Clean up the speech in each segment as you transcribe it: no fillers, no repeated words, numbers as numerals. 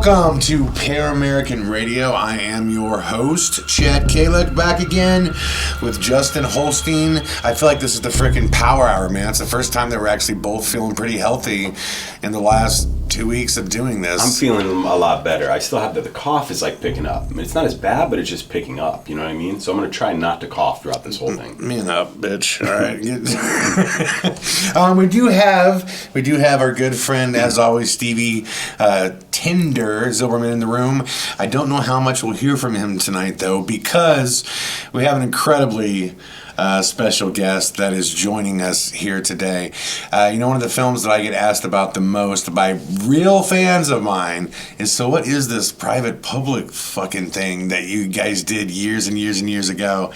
Welcome to PARAMERICAN Radio. I am your host, Chad Calek, back again with Justin Holstein. I feel like this is the freaking power hour, man. It's the first time that we're actually both feeling pretty healthy in the last 2 weeks of doing this. I'm feeling a lot better. I still have the cough is like picking up. I mean, it's not as bad, but it's just picking up. You know what I mean? So I'm going to try not to cough throughout this whole thing. Man up, bitch. All right. We do have our good friend, as always, Stevie Tinder Zilberman in the room. I don't know how much we'll hear from him tonight, though, because we have an incredibly special guest that is joining us here today. One of the films that I get asked about the most by real fans of mine is, so what is this private-public fucking thing that you guys did years and years and years ago?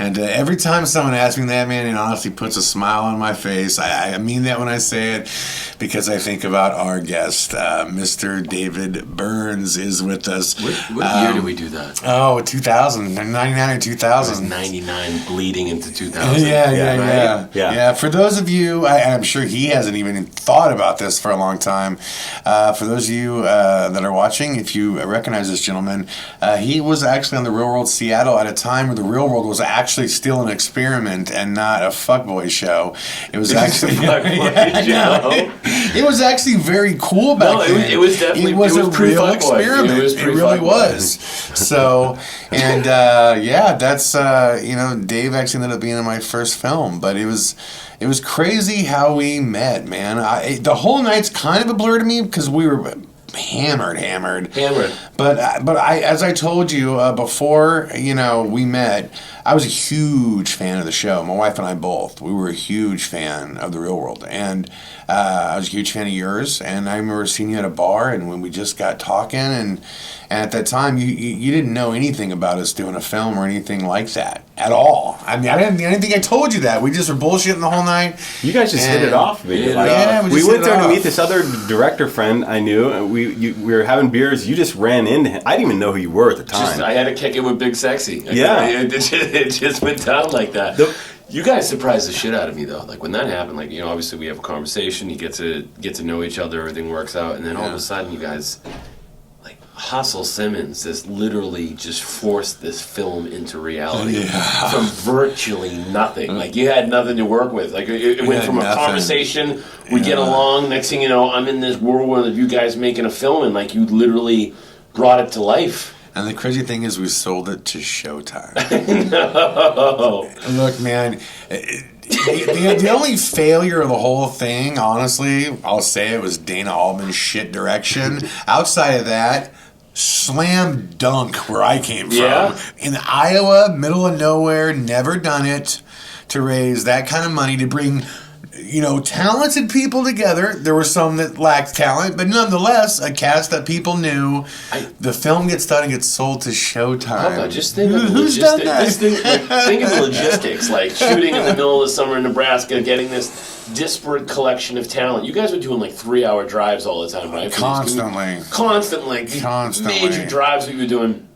And every time someone asks me that, man, it honestly puts a smile on my face. I mean that when I say it, because I think about our guest. Mr. David Burns is with us. What year did we do that? Oh, 2000, 99 or 2000. It was 99 bleeding into 2000. Yeah. For those of you, I'm sure he hasn't even thought about this for a long time. For those of you that are watching, if you recognize this gentleman, he was actually on The Real World Seattle at a time where The Real World was actually still an experiment and not a fuckboy show. It was actually it was actually very cool back then. It was definitely a real experiment. It really was. So, and that's Dave actually ended up being in my first film, but it was crazy how we met, man. The whole night's kind of a blur to me because we were hammered. But as I told you before, we met, I was a huge fan of the show. My wife and I both. We were a huge fan of The Real World, and I was a huge fan of yours. And I remember seeing you at a bar, and when we just got talking, and at that time you didn't know anything about us doing a film or anything like that at all. I mean, I didn't think I told you that. We just were bullshitting the whole night. You guys just hit it off, man. We went there to meet this other director friend I knew, and we were having beers. You just ran into him. I didn't even know who you were at the time. I had to kick it with Big Sexy. Yeah. It just went down like that. You guys surprised the shit out of me, though. Like, when that happened, obviously we have a conversation, you get to know each other, everything works out, and then all of a sudden you guys, Hustle Simmons just literally just forced this film into reality from virtually nothing. You had nothing to work with. It went from a conversation, we get along, next thing you know, I'm in this whirlwind of you guys making a film, and you literally brought it to life. And the crazy thing is, we sold it to Showtime. No. Look, man, the only failure of the whole thing, honestly, I'll say it was Dana Altman's shit direction. Outside of that, slam dunk where I came from. Yeah. In Iowa, middle of nowhere, never done it to raise that kind of money to bring talented people together. There were some that lacked talent, but nonetheless, a cast that people knew. The film gets done and gets sold to Showtime. Just think of the logistics. Think of the logistics, shooting in the middle of the summer in Nebraska, getting this disparate collection of talent. You guys were doing 3-hour drives all the time, right? Constantly. Major drives that you were doing.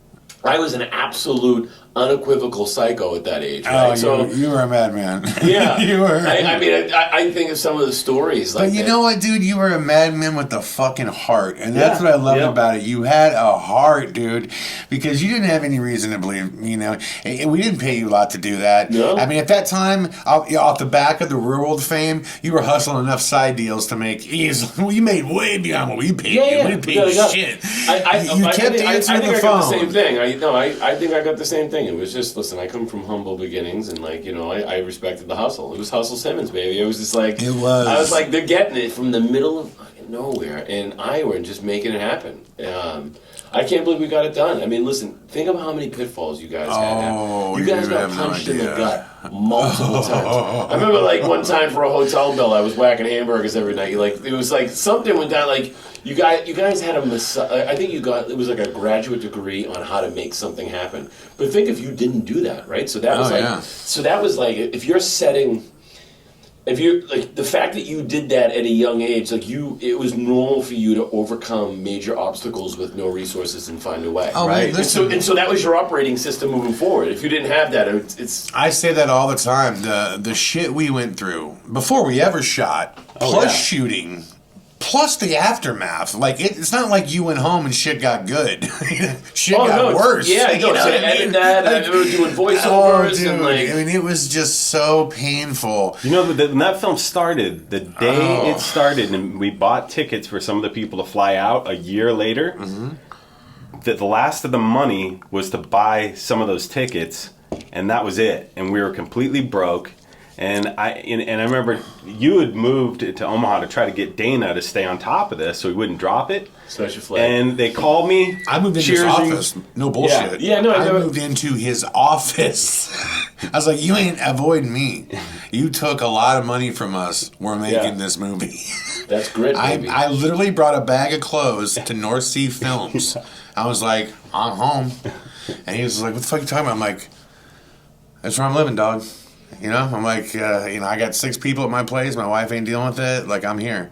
I was an absolute unequivocal psycho at that age. Right? Oh, so you were a madman. Yeah, you were. I think of some of the stories. But you know what, dude? You were a madman with a fucking heart, and that's what I loved about it. You had a heart, dude, because you didn't have any reason to believe. We didn't pay you a lot to do that. No. I mean, at that time, off the back of the Real World fame, you were hustling enough side deals to make easily. You made way beyond what we paid you. We didn't pay you shit. You kept answering the phone. I got the same thing. I think I got the same thing. It was just, listen, I come from humble beginnings, and I respected the hustle. It was Hustle Simmons, baby. It was just it was. I was they're getting it from the middle of fucking nowhere, and Iowa, and just making it happen. I can't believe we got it done. I mean, listen, think of how many pitfalls you guys had. You guys got punched in the gut multiple times. I remember one time for a hotel bill, I was whacking hamburgers every night. It was something went down. You guys had I think it was a graduate degree on how to make something happen. But think if you didn't do that, right? So that was if you're setting. If you the fact that you did that at a young age, it was normal for you to overcome major obstacles with no resources and find a way, right? And so that was your operating system moving forward. If you didn't have that, it's. I say that all the time. The shit we went through before we ever shot, plus shooting, Plus the aftermath. Like, it's not like you went home and shit got good. Shit got worse. Yeah, you know what I mean? That, like, I remember doing voiceovers and like... I mean, it was just so painful. You know, when that film started, the day it started, and we bought tickets for some of the people to fly out a year later, the last of the money was to buy some of those tickets, and that was it. And we were completely broke. And I remember you had moved to Omaha to try to get Dana to stay on top of this so he wouldn't drop it. Special flag. And they called me. I moved into his office. No bullshit. Yeah, no, I moved into his office. I was like, you ain't avoiding me. You took a lot of money from us. We're making this movie. That's great, baby. I literally brought a bag of clothes to North Sea Films. I was like, I'm home. And he was like, what the fuck are you talking about? I'm like, that's where I'm living, dog. You know, I'm like, I got 6 people at my place. My wife ain't dealing with it. Like, I'm here.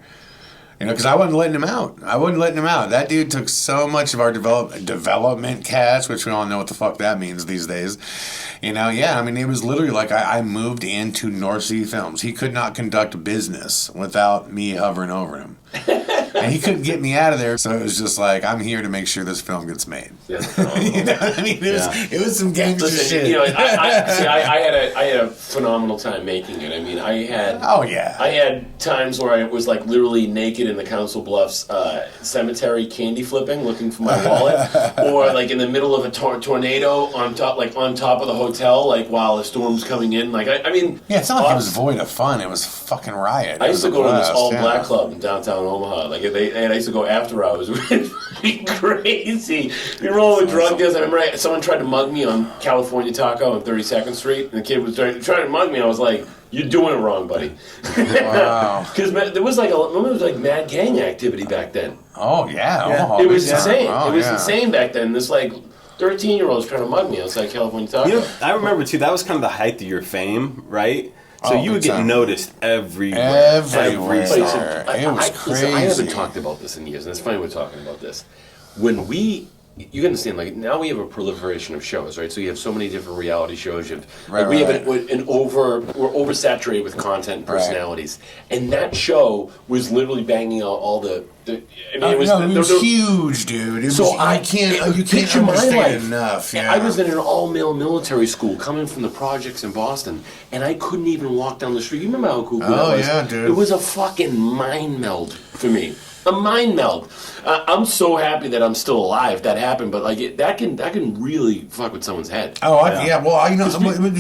You know, because I wasn't letting him out. That dude took so much of our development cash, which we all know what the fuck that means these days. You know, yeah, I mean, it was literally like I moved into North Sea Films. He could not conduct business without me hovering over him. And he couldn't get me out of there, so it was just like, I'm here to make sure this film gets made. Yeah, you know what I mean? It was some gangster shit. You know, I had a phenomenal time making it. I mean, I had times where I was like literally naked in the Council Bluffs cemetery candy flipping, looking for my wallet, or like in the middle of a tornado on top of the hotel, like while the storm's coming in. Like I mean, yeah, it's not like it was void of fun. It was fucking riot. I used to go to this all-black club in downtown Omaha. Like I used to go after hours. It would be crazy. We roll with drug deals. I remember someone tried to mug me on California Taco on 32nd Street, and the kid was trying to mug me. I was like, "You're doing it wrong, buddy." Wow. Because there was like mad gang activity back then. Oh yeah. Omaha, it was insane. Oh, it was insane back then. This like 13-year-olds trying to mug me outside California Taco. You know, I remember too. That was kind of the height of your fame, right? So you would get noticed everywhere. Everywhere. It was crazy. Listen, I haven't talked about this in years, and it's funny we're talking about this. You can understand, like, now we have a proliferation of shows, right? So you have so many different reality shows. We're oversaturated with content and personalities. Right. And that show was literally banging out all it was huge, dude. You can't understand enough. Yeah. I was in an all-male military school coming from the projects in Boston, and I couldn't even walk down the street. You remember how cool that was? Yeah, dude. It was a fucking mind meld for me. A mind meld. I'm so happy that I'm still alive. That happened, but like that can really fuck with someone's head. Oh, yeah. Well,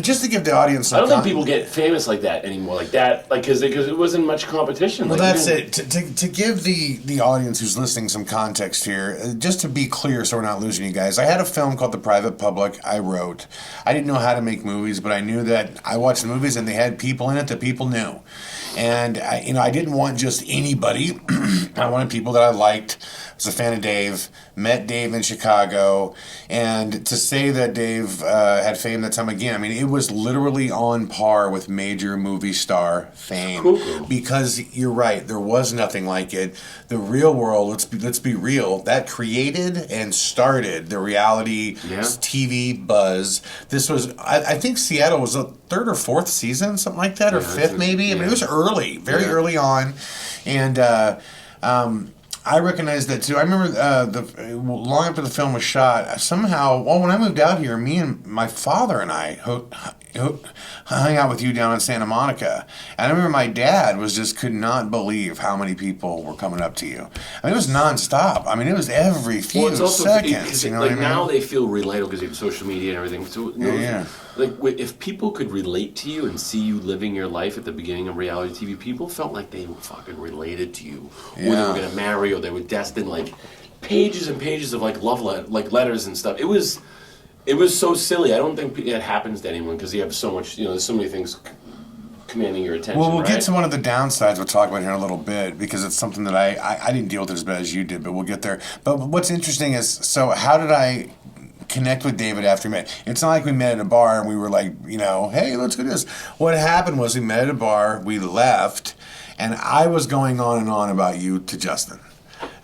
just to give the audience some I don't think people get famous like that anymore, like that, like because it wasn't much competition. Well, that's it. To give the audience who's listening some context here, just to be clear, so we're not losing you guys. I had a film called The Private Public. I wrote. I didn't know how to make movies, but I knew that I watched the movies and they had people in it that people knew. And I didn't want just anybody. I wanted people that I liked. I was a fan of Dave. Met Dave in Chicago, and to say that Dave had fame that time again, I mean, it was literally on par with major movie star fame. Cool. Because you're right, there was nothing like it. The real world, let's be real, that created and started the reality TV buzz. This was, I think Seattle was the 3rd or 4th season, something like that, or 5th maybe. I mean, it was early, very early on, and I recognized that too. I remember long after the film was shot, somehow, when I moved out here, me and my father and I hung out with you down in Santa Monica. And I remember my dad could not believe how many people were coming up to you. I mean, it was nonstop. I mean, it was every few seconds. Now they feel relatable because you have social media and everything. So, like, if people could relate to you and see you living your life at the beginning of reality TV, people felt like they were fucking related to you. Or they were going to marry, or they were destined, like, pages and pages of, like, letters and stuff. It was so silly. I don't think it happens to anyone because you have so much, there's so many things commanding your attention. Well, we'll get to one of the downsides we'll talk about here in a little bit because it's something that I didn't deal with as bad as you did, but we'll get there. But what's interesting is, so how did I connect with David after we met? It's not like we met at a bar and we were like, hey, let's go do this. What happened was we met at a bar, we left, and I was going on and on about you to Justin.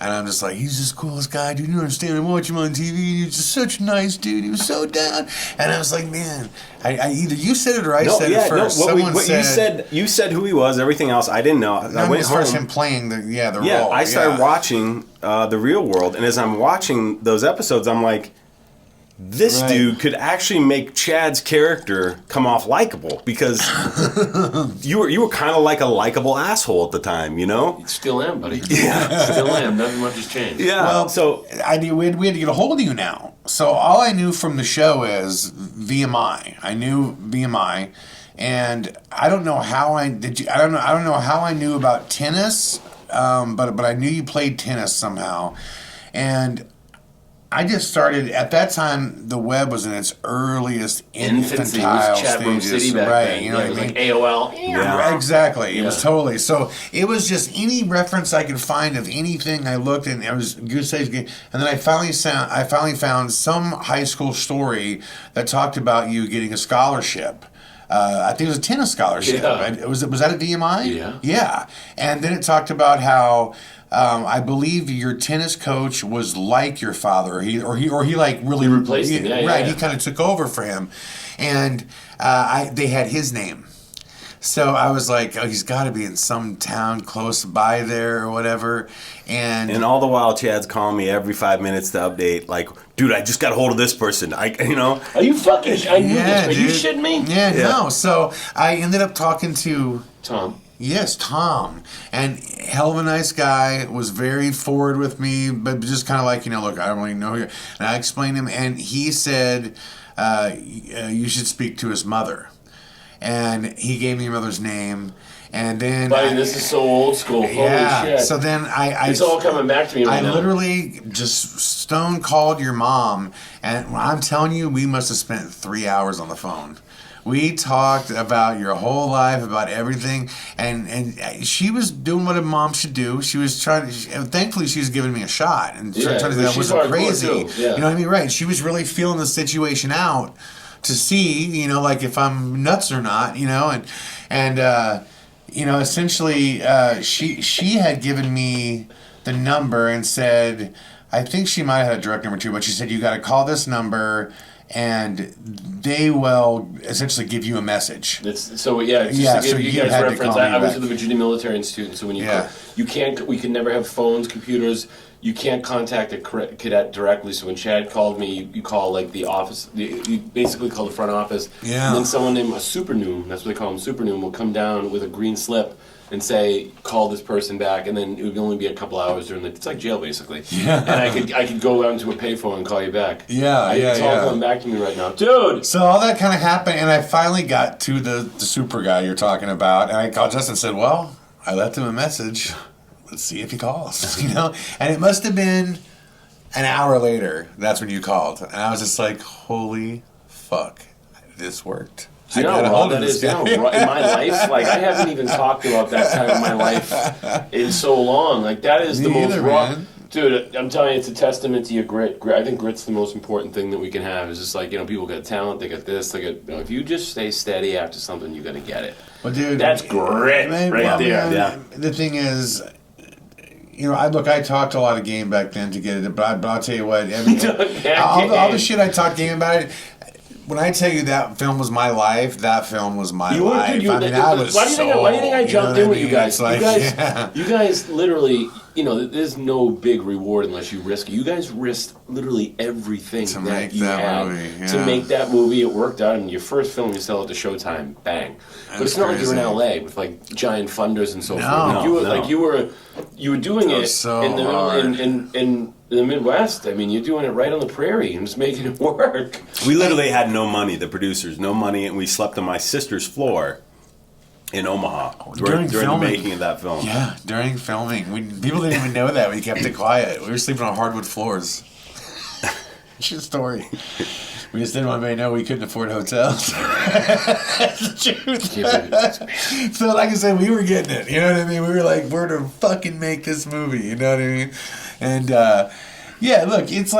And I'm just like, he's just the coolest guy, dude. You don't understand. I watch him on TV. He's just such a nice dude. He was so down. And I was like, man, I either you said it or I said it first. No, you said who he was. Everything else I didn't know. I went as far as him playing the role. Yeah, I started watching The Real World, and as I'm watching those episodes, I'm like, this dude could actually make Chad's character come off likable, because you were kind of like a likable asshole at the time, you know? You still am, buddy. Yeah. Still am. Nothing much has changed. Yeah. Well, so we had to get a hold of you now. So all I knew from the show is VMI. I knew VMI, and I don't know how I don't know how I knew about tennis, but I knew you played tennis somehow, and I just started at that time. The web was in its earliest infantile stages, City back right? then. You know what I mean? Like AOL. Yeah, exactly. It was totally. So it was just any reference I could find of anything. I looked, and it was Goose Eggs, and then I finally found some high school story that talked about you getting a scholarship. I think it was a tennis scholarship. Yeah. Right? Was that a VMI? Yeah. Yeah, and then it talked about how. I believe your tennis coach was like your father. He like really replaced him. Right, he kind of took over for him, and they had his name. So I was like, oh, he's got to be in some town close by there or whatever. And all the while, Chad's calling me every 5 minutes to update. Like, dude, I just got a hold of this person. Are you fucking? I knew this. Are you shitting me? Yeah, no. So I ended up talking to Tom. Yes, Tom. And hell of a nice guy, was very forward with me, but just kind of like, look, I don't really know you. And I explained him, and he said, you should speak to his mother. And he gave me your mother's name. And then... Buddy, this is so old school. Holy shit. So then it's all coming back to me right now. I literally just stone called your mom, and I'm telling you, we must have spent 3 hours on the phone. We talked about your whole life, about everything, and she was doing what a mom should do. She was thankfully she was giving me a shot, and trying to do that wasn't crazy. Yeah. You know what I mean? Right. She was really feeling the situation out to see, like if I'm nuts or not, and essentially she had given me the number and said, I think she might have had a direct number too, but she said, you got to call this number, and they will essentially give you a message. Just to give you guys reference, I was at the Virginia Military Institute, and so when we can never have phones, computers. You can't contact a cadet directly. So when Chad called me, you call like the office. You basically call the front office. Yeah. And then someone named a supernoom, that's what they call him, supernoom, will come down with a green slip and say, call this person back, and then it would only be a couple hours during it's like jail basically. Yeah. And I could go out into a payphone and call you back. It's all coming back to me right now, dude. So all that kind of happened, and I finally got to the super guy you're talking about, and I called Justin and said, well, I left him a message. Let's see if he calls, And it must have been an hour later. That's when you called, and I was just like, "Holy fuck, this worked." You know how that is. In my life, like I haven't even talked about that time of my life in so long. Like that is the most raw. Dude, I'm telling you, it's a testament to your grit. I think grit's the most important thing that we can have. It's just like, people got talent, they got this, they got. If you just stay steady after something, you're gonna get it. Well, dude, that's grit right there. Yeah. The thing is. I talked a lot of game back then to get it, but I'll tell you what, all the shit I talked game about it. When I tell you that film was my life, that film was my life. Why do you think I jumped in with you guys? You guys literally, there's no big reward unless you risk it. You guys risked literally everything to make that movie. It worked out, and your first film you sell it to Showtime, bang. But it's not like you're in LA with like giant funders and so forth. You were doing it in the Midwest. I mean, you're doing it right on the prairie and just making it work. We literally had no money, the producers, no money, and we slept on my sister's floor in Omaha during the making of that film. Yeah, during filming. People didn't even know that. We kept it quiet. We were sleeping on hardwood floors. True story. We just didn't want anybody to know we couldn't afford hotels. That's the truth. So, like I said, we were getting it. You know what I mean? We were like, we're to fucking make this movie. You know what I mean? And, look, it's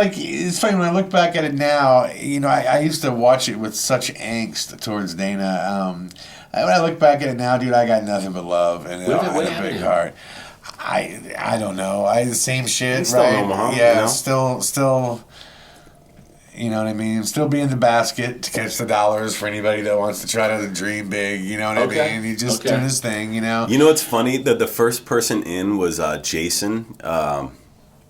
funny when I look back at it now, I used to watch it with such angst towards Dana. When I look back at it now, dude, I got nothing but love and a big heart. I don't know. The same shit, He's still right? in Omaha, yeah, you know? still. You know what I mean? Still be in the basket to catch the dollars for anybody that wants to try to dream big. You know what I mean? He just doing his thing. You know. You know what's funny? That the first person in was Jason. What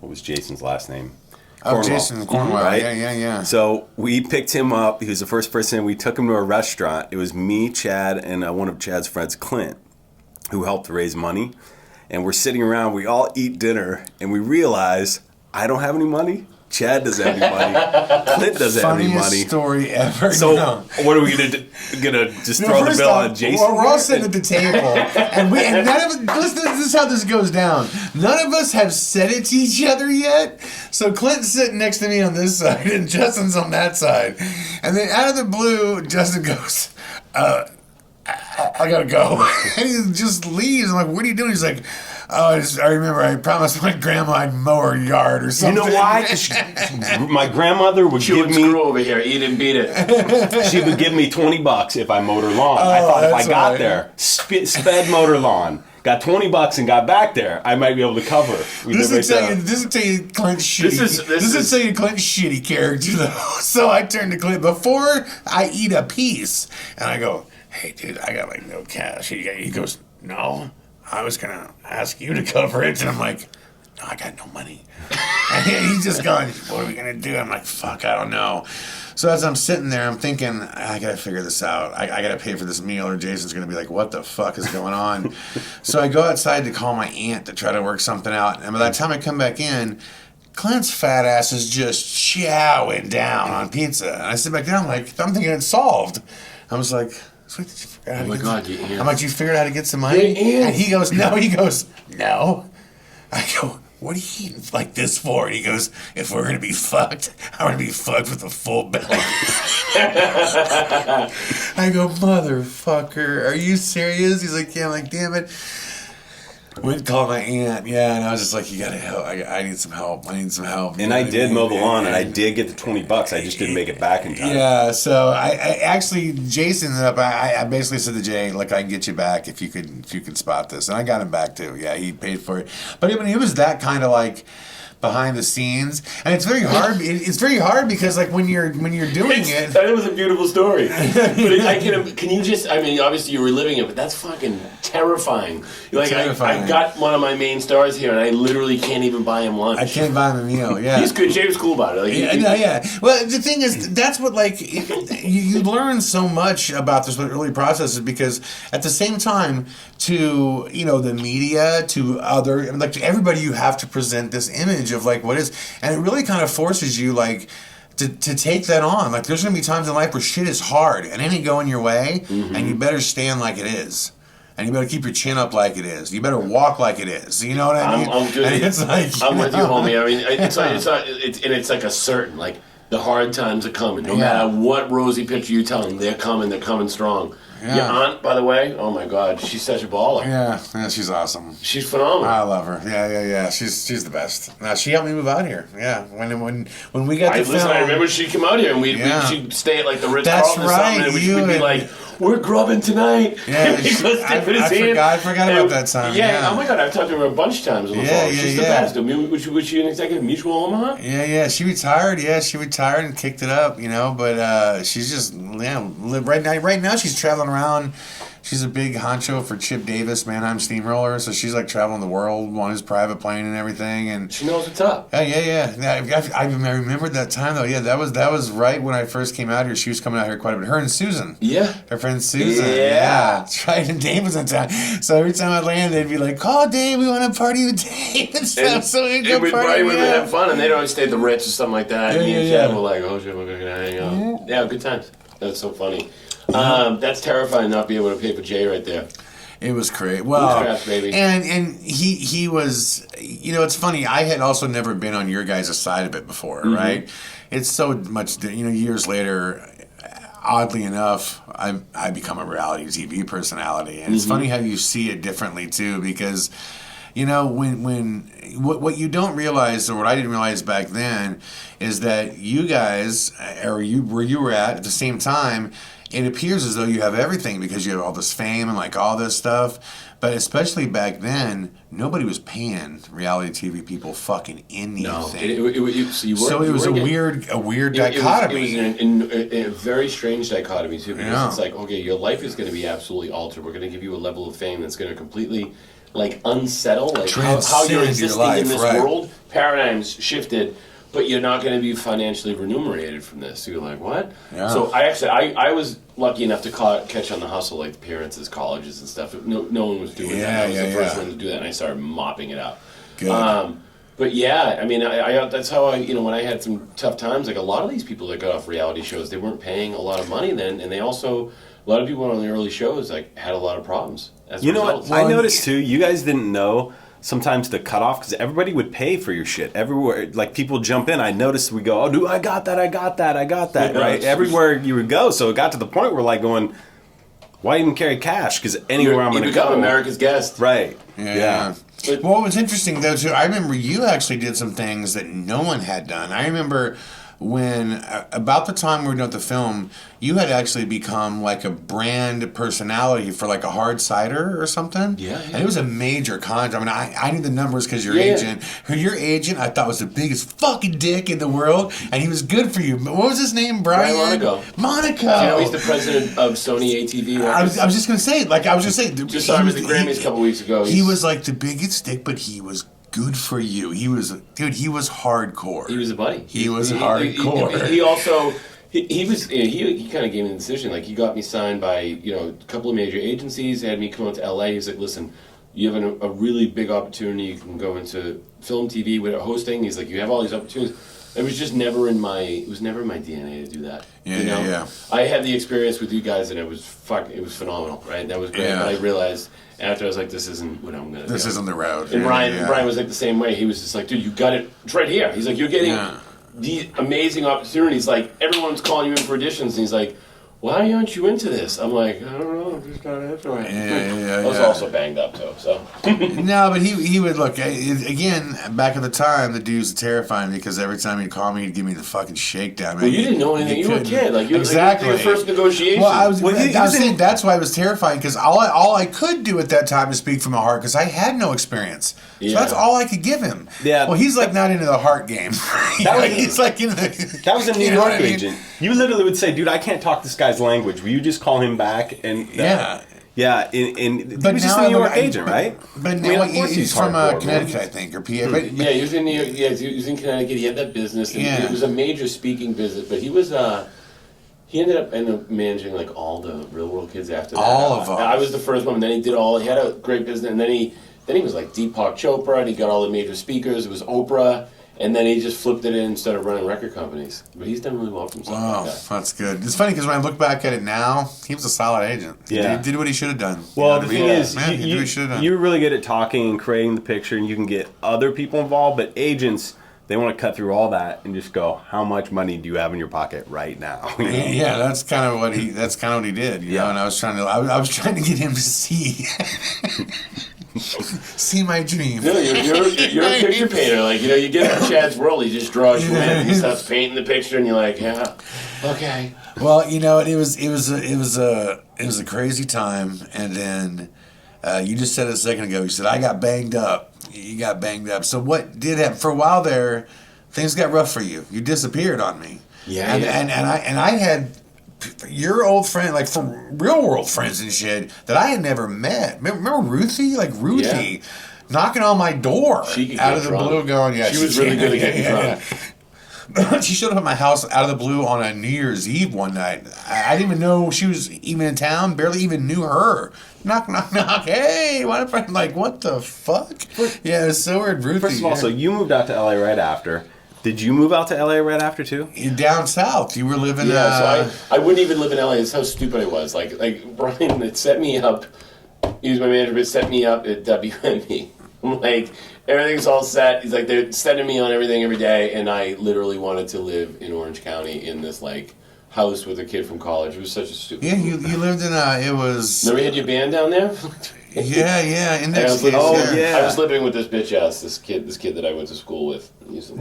was Jason's last name? Cornwell. Jason Cornwell. Right? Yeah. So we picked him up. He was the first person in. We took him to a restaurant. It was me, Chad, and one of Chad's friends, Clint, who helped raise money. And we're sitting around. We all eat dinner, and we realize I don't have any money. Chad doesn't have any money. Clint doesn't have any money. Funniest story ever. So what are we gonna do? Gonna just throw the bill on Jason? Well, we're all sitting at the table, and none of us. This is how this goes down. None of us have said it to each other yet. So Clint's sitting next to me on this side, and Justin's on that side. And then out of the blue, Justin goes, "I gotta go," and he just leaves. I'm like, "What are you doing?" He's like, "Oh, I remember I promised my grandma I'd mow her yard or something." You know why? 'Cause my grandmother would give me. Screw over here, eat and beat it. She would give me $20 if I mowed her lawn. I thought if I got there, sped mowed her lawn, got $20 and got back there, I might be able to cover. This will tell you Clint's shitty. This will tell you Clint's shitty character though. So I turn to Clint before I eat a piece, and I go, "Hey, dude, I got like no cash." He goes, "No, I was gonna ask you to cover it," and I'm like, "No, I got no money." And he's just going, "What are we gonna do?" I'm like, "Fuck, I don't know." So as I'm sitting there, I'm thinking, I gotta figure this out. I gotta pay for this meal, or Jason's gonna be like, "What the fuck is going on?" So I go outside to call my aunt to try to work something out, and by the time I come back in, Clint's fat ass is just chowing down on pizza. And I sit back down, I'm thinking it's solved. I was like, "So did you figure out how to get some-" I'm like, "You figured out how to get some money?" And he goes, "No." He goes, "No." I go, "What are you eating like this for?" And he goes, "If we're going to be fucked, I'm going to be fucked with a full belly." I go, "Motherfucker, are you serious?" He's like, "Yeah." I'm like, "Damn it." Went and called my aunt, and I was just like, "You gotta help. I need some help. I need some help." And I did mow the lawn, and I did get the $20. I just didn't make it back in time. Yeah, so I actually, Jason ended up. I basically said to Jay, "Look, I can get you back if you could spot this," and I got him back too. Yeah, he paid for it, but he was that kind of like behind the scenes, and it's very hard. It's very hard because like when you're doing it. That was a beautiful story. But can you just? I mean, obviously you were living it, but that's fucking terrifying. Like terrifying. I got one of my main stars here, and I literally can't even buy him lunch. I can't buy him a meal. Yeah, he's good. Jay was cool about it. Like, yeah. Well, the thing is, that's what like you learn so much about this early processes because at the same time, to the media, to other like to everybody, you have to present this image of like what is, and it really kind of forces you like to take that on. Like there's gonna be times in life where shit is hard and it ain't going your way, and you better stand like it is. And you better keep your chin up like it is. You better walk like it is. You know what I mean? I'm good. It's like, I'm with you, homie. I mean, it's like a certain like the hard times are coming. No matter what rosy picture you tell them, they're coming. They're coming strong. Yeah. Your aunt, by the way, oh my God, she's such a baller. Yeah, she's awesome. She's phenomenal. I love her. Yeah. She's the best. She helped me move out here. Yeah, when we got the film. I remember she'd come out here and she'd stay at like the Ritz Carlton or something, and we'd be like, "We're grubbing tonight." Yeah, I forgot about that time. Yeah. Oh my God, I've talked to her a bunch of times on the phone. She's the best. I mean, was she an executive Mutual Omaha? Yeah. She retired. Yeah, she retired and kicked it up. But she's just right now she's traveling around. She's a big honcho for Chip Davis, Mannheim Steamroller, so she's like traveling the world on his private plane and everything. And she knows what's up. Yeah. I remembered that time though. Yeah, that was right when I first came out here. She was coming out here quite a bit. Her and Susan. Yeah. Her friend Susan. Yeah. That's right. And Dave was in town. So every time I landed, they'd be like, "Call Dave. We want to party with Dave and stuff." So we'd go party. We'd have fun, and they'd always stay at the Ritz or something like that. And me and Chad were like, "Oh shit, we're gonna hang out." Yeah, good times. That's so funny. That's terrifying not being able to pay for Jay right there. It was great. Well, trapped, baby. and he was, it's funny. I had also never been on your guys' side of it before, right? It's so much, years later, oddly enough, I become a reality TV personality. And it's funny how you see it differently too, because, what you don't realize, or what I didn't realize back then, is that you guys, or where you were at the same time, it appears as though you have everything because you have all this fame and like all this stuff. But especially back then, nobody was paying reality TV people fucking anything. No. So it was a weird dichotomy. It was a very strange dichotomy too, because it's like, okay, your life is going to be absolutely altered. We're going to give you a level of fame that's going to completely unsettle how you're existing in this world. Paradigms shifted. But you're not going to be financially remunerated from this. So you're like, what? Yeah. So I was lucky enough to catch on the hustle, like appearances, colleges and stuff. No one was doing that. I was the first one to do that, and I started mopping it up. Good. But yeah, I mean, that's how when I had some tough times, like a lot of these people that got off reality shows, they weren't paying a lot of money then, and they also, a lot of people on the early shows had a lot of problems. You know what? I noticed too, you guys didn't know sometimes the cutoff, because everybody would pay for your shit everywhere. Like people jump in. I noticed we go, dude, I got that, right? Everywhere you would go. So it got to the point where going, why even carry cash? Because anywhere I'm going to go, become America's guest, right? Yeah. Well, what was interesting though too, I remember you actually did some things that no one had done. I remember when about the time we were doing the film, you had actually become like a brand personality for like a hard cider or something. Yeah. And it was a major contract. I mean, I knew the numbers because your agent, your agent, I thought was the biggest fucking dick in the world, and he was good for you. What was his name? Brian Monaco. You know, he's the president of Sony ATV. I was just gonna say, just saw him at the Grammys a couple weeks ago. He was like the biggest dick, but he was good for you. He was hardcore. He was a buddy. He was hardcore. He also he kind of gave me the decision. Like he got me signed by a couple of major agencies. Had me come out to LA. He's like, listen, you have a really big opportunity. You can go into film, TV, with hosting. He's like, you have all these opportunities. It was just never in my DNA to do that. Yeah. I had the experience with you guys, and it was phenomenal, right? That was great. Yeah. But I realized after I was like, this isn't what I'm gonna do. This isn't the route. And Brian was like the same way. He was just like, dude, you got it. It's right here. He's like, you're getting these amazing opportunities. Like everyone's calling you in for auditions, and he's like, why aren't you into this? I'm like, I don't know. I'm just not into it. I was also banged up too. So no, but he would look again. Back at the time, the dude was terrifying because every time he'd call me, he'd give me the fucking shakedown. Well, you didn't know anything. You were a kid. Exactly. Your first negotiation. Well, I was saying that's why it was terrifying because all I could do at that time is speak from my heart because I had no experience. So that's all I could give him. Yeah. Well, he's like not into the heart game. He's like into the. That was a New York agent. You literally would say, "Dude, I can't talk this guy's language. Will you just call him back?" And yeah. He was just a New York agent, right? But now he's from Connecticut, I think, or PA. Yeah, he was in New York. Yeah, he was in Connecticut. He had that business. And it was a major speaking business, but he was. He ended up managing like all the Real World kids after that. All of them. I was the first one. And then he did all. He had a great business, and then he was like Deepak Chopra, and he got all the major speakers. It was Oprah. And then he just flipped it in and started running record companies. But he's done really well for himself. Wow, that's good. It's funny because when I look back at it now, he was a solid agent. He did what he should have done. Well, the thing is, you're really good at talking and creating the picture, and you can get other people involved. But agents, they want to cut through all that and just go, how much money do you have in your pocket right now? Yeah, that's kind of what he did. You know, and I was trying to get him to see. See my dream. No, you're a picture painter. Like, you get in Chad's world, he just draws you in. He starts painting the picture, and you're like, yeah, okay. Well, it was a crazy time, and then you just said it a second ago. You said I got banged up. You got banged up. So what did happen? For a while there, things got rough for you. You disappeared on me. Yeah. And I had. Your old friend, like from real world friends and shit that I had never met. Remember Ruthie? Like Ruthie knocking on my door out of the blue going, she was really good at getting drunk. She showed up at my house out of the blue on a New Year's Eve one night. I didn't even know she was even in town, barely even knew her. Knock, knock, knock. Hey, what a friend. Like, what the fuck? Yeah, it was so weird. Ruthie. First of all, so you moved out to LA right after. Did you move out to LA right after too? Down south. You were living. Yeah, so I wouldn't even live in LA. That's how stupid I was. Like Brian had set me up. He was my manager, but set me up at WME. Like everything's all set. He's like they're setting me on everything every day, and I literally wanted to live in Orange County in this like house with a kid from college. It was such a stupid. Yeah, you lived in it was. Never had your band down there. Yeah. Index case. I was living with this bitch ass, this kid that I went to school with.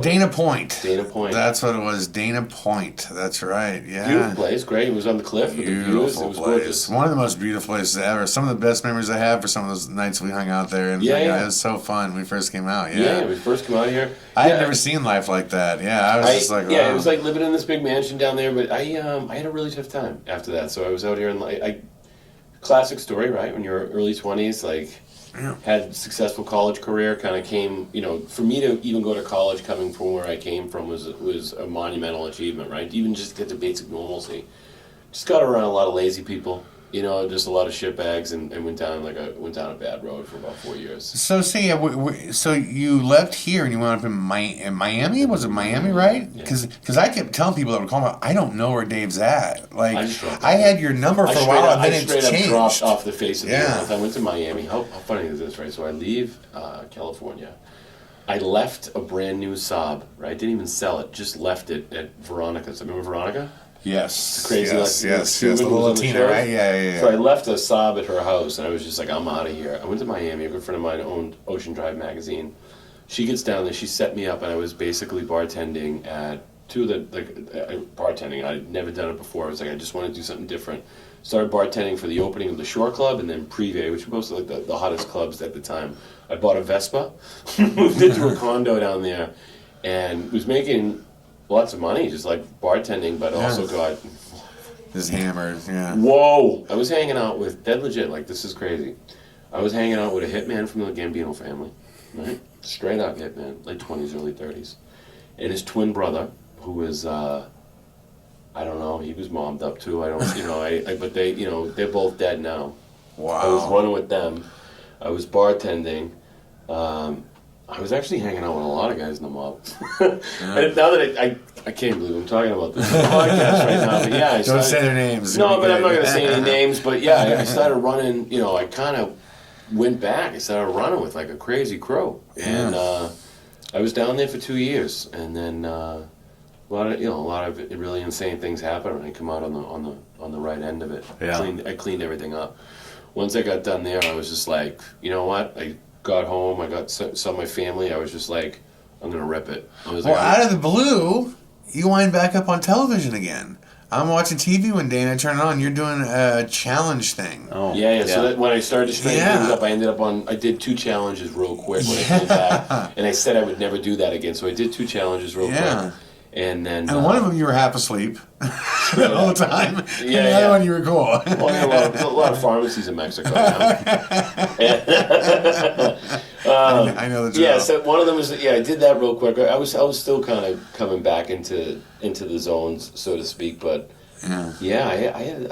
Dana Point. That's what it was. Dana Point. That's right. Yeah. Beautiful place. Great. It was on the cliff with the views. It was gorgeous. One of the most beautiful places ever. Some of the best memories I have for some of those nights we hung out there. And it was so fun when we first came out. Yeah, we first came out here. I had never seen life like that. Yeah, I was just like, it was like living in this big mansion down there. But I had a really tough time after that. So I was out here and classic story, right? When you're early 20s, had a successful college career, kind of came, for me to even go to college coming from where I came from was a monumental achievement, right? Even just get to basic normalcy. Just got around a lot of lazy people, just a lot of shitbags, and went down a bad road for about 4 years. So so you left here and you went up in Miami? Was it Miami, right? Because I kept telling people that would call me, I don't know where Dave's at. Like, I had your number for a while, and then it changed. I straight up dropped off the face of the earth. I went to Miami. How funny is this, right? So I leave California. I left a brand new Saab, right? Didn't even sell it. Just left it at Veronica's. Remember Veronica? Yes. It's crazy. Yes. The little Latina, right? Yeah. So I left a Saab at her house, and I was just like, I'm out of here. I went to Miami. A good friend of mine owned Ocean Drive magazine. She gets down there. She set me up, and I was basically bartending at bartending. I'd never done it before. I was like, I just want to do something different. Started bartending for the opening of the Shore Club, and then Privé, which were both the hottest clubs at the time. I bought a Vespa, moved into a condo down there, and was making lots of money, just like bartending, but also got just hammered. Yeah. Whoa! I was hanging out with dead legit. Like, this is crazy. I was hanging out with a hitman from the Gambino family, right? Straight up hitman, late 20s, early 30s, and his twin brother, who was I don't know, he was mommed up too. I don't, but they, they're both dead now. Wow. I was running with them. I was bartending. I was actually hanging out with a lot of guys in the mob. And now that I can't believe I'm talking about this on the podcast right now, but yeah. Don't say their names. No, but I'm not going to say any names, but yeah, I started running, I kind of went back. I started running with like a crazy crew. And I was down there for 2 years, and then a lot of really insane things happened when I come out on the right end of it. Yeah. I cleaned everything up. Once I got done there, I was just like, you know what? I got home, I saw my family, I was just like, I'm going to rip it. I was out of the blue, you wind back up on television again. I'm watching TV one day and I turn it on, you're doing a challenge thing. Oh. Yeah. So when I started to straighten things up, I did 2 challenges real quick when I came back. And I said I would never do that again, so I did 2 challenges real quick. And then one of them you were half asleep the whole time. And the other one you were cool. Well, a lot of pharmacies in Mexico now. I know the drill. Yeah, so one of them was I did that real quick. I was still kind of coming back into the zones, so to speak, but I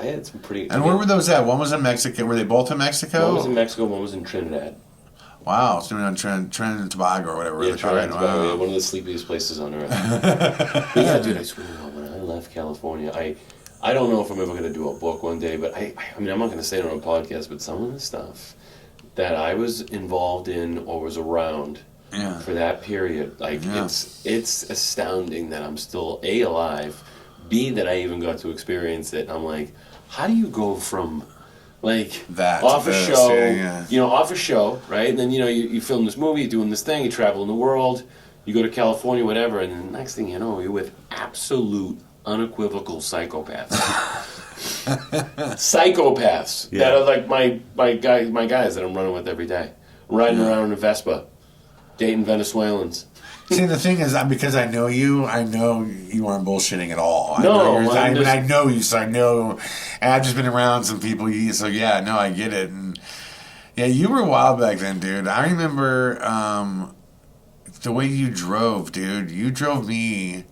had some pretty. And where were those at? One was in Mexico. Were they both in Mexico? One was in Mexico. One was in Trinidad. Wow, so on Trinidad and Tobago or whatever. Yeah, Trinidad and Tobago, one of the sleepiest places on earth. But yeah, dude, I swear to God, when I left California, I don't know if I'm ever going to do a book one day, but I mean, I'm not going to say it on a podcast, but some of the stuff that I was involved in or was around for that period, it's astounding that I'm still A, alive, B, that I even got to experience it. I'm like, how do you go from that off a show, off a show, right? And then, you film this movie, you're doing this thing, you travel in the world, you go to California, whatever, and then the next thing you know, you're with absolute, unequivocal psychopaths. Psychopaths that are like my guys that I'm running with every day. Riding around in a Vespa, dating Venezuelans. See, the thing is, because I know you aren't bullshitting at all. I know you, so I know, and I've just been around some people, so I get it. And you were wild back then, dude. I remember the way you drove, dude. You drove me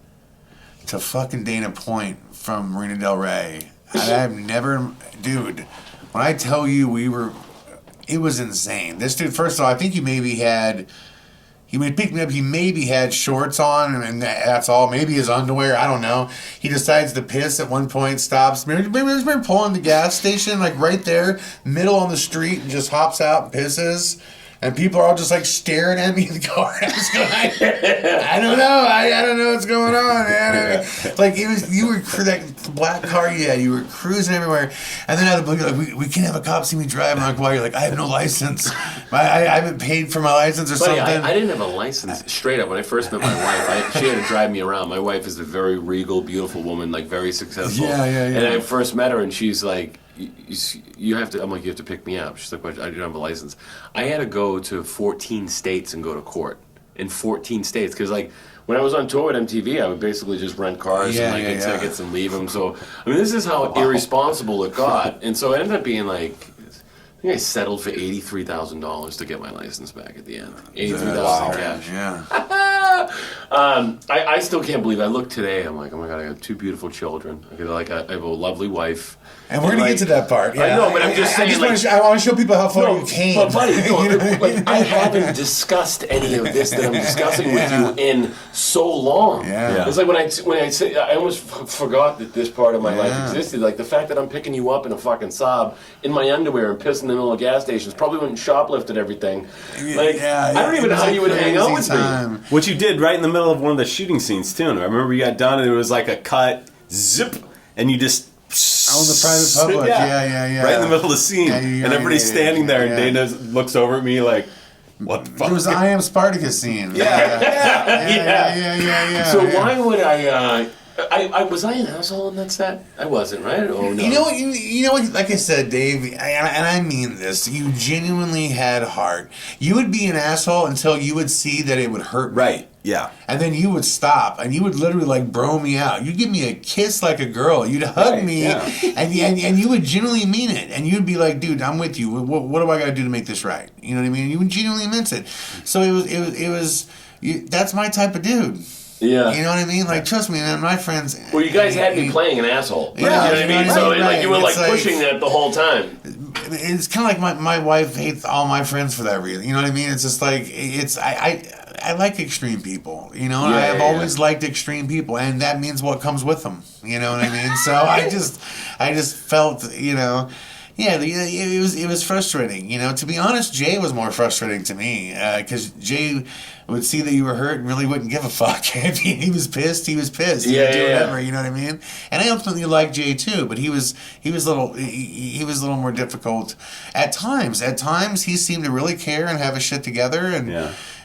to fucking Dana Point from Marina Del Rey. I've never, dude, when I tell you it was insane. This dude, first of all, I think he picked me up, he maybe had shorts on, and that's all. Maybe his underwear, I don't know. He decides to piss at one point, stops. Maybe he's been pulling the gas station, like right there, middle on the street, and just hops out and pisses. And people are all just like staring at me in the car. I was going, I don't know. I don't know what's going on, man. Like you were for that black car you had. You were cruising everywhere, and then out of the blue, you're like, we can't have a cop see me drive. I'm like, why? You're like, I have no license. I haven't paid for my license or something. I didn't have a license. Straight up, when I first met my wife, she had to drive me around. My wife is a very regal, beautiful woman, like very successful. Yeah. And I first met her, and she's like, you have to. I'm like, you have to pick me up. She's like, I don't have a license. I had to go to 14 states and go to court in 14 states because, like, when I was on tour with MTV, I would basically just rent cars and get tickets and leave them. So, I mean, this is how irresponsible it got. And so it ended up being like, I think I settled for $83,000 to get my license back at the end. $83,000 cash. Yeah. I still can't believe it. I look today, I'm like, oh my God, I have 2 beautiful children. I have a lovely wife. And we're going to get to that part. Yeah. I know, but I'm just saying. I want to show people how far you came. But buddy, I haven't discussed any of this that I'm discussing with you in so long. Yeah. It's like when I say, I almost forgot that this part of my life existed. Like the fact that I'm picking you up in a fucking Saab in my underwear and pissing in the middle of gas stations, probably went and shoplifted everything. Like, I don't even know how you would hang out with me. What you did right in the middle of one of the shooting scenes too. And I remember you got done and it was like a cut, zip, and you just. Oh, the private public. Yeah. Right in the middle of the scene. And everybody's standing there and Dana looks over at me like, what the fuck? It was I Am Spartacus scene. Yeah. So why would I was I an asshole in that set? I wasn't, right? Oh no. You know what? Like I said, Dave, and I mean this. You genuinely had heart. You would be an asshole until you would see that it would hurt me. Right. Yeah. And then you would stop, and you would literally like bro me out. You'd give me a kiss like a girl. You'd hug me, and you would genuinely mean it. And you'd be like, "Dude, I'm with you. What do I got to do to make this right?" You know what I mean? You would genuinely meant it. So it was. That's my type of dude. Yeah. You know what I mean? Like, trust me, man, my friends... Well, you guys had me playing an asshole. Yeah, you know what I mean? So, right. you were, like, pushing that the whole time. It's kind of like my wife hates all my friends for that reason. You know what I mean? It's just like, I like extreme people, you know? I have always liked extreme people, and that means what comes with them. You know what I mean? So I just felt, you know... Yeah, it was frustrating. You know, to be honest, Jay was more frustrating to me because Jay would see that you were hurt and really wouldn't give a fuck. If he was pissed, he was pissed. He would do whatever. You know what I mean? And I ultimately liked Jay too, but he was a little more difficult at times. At times, he seemed to really care and have his shit together.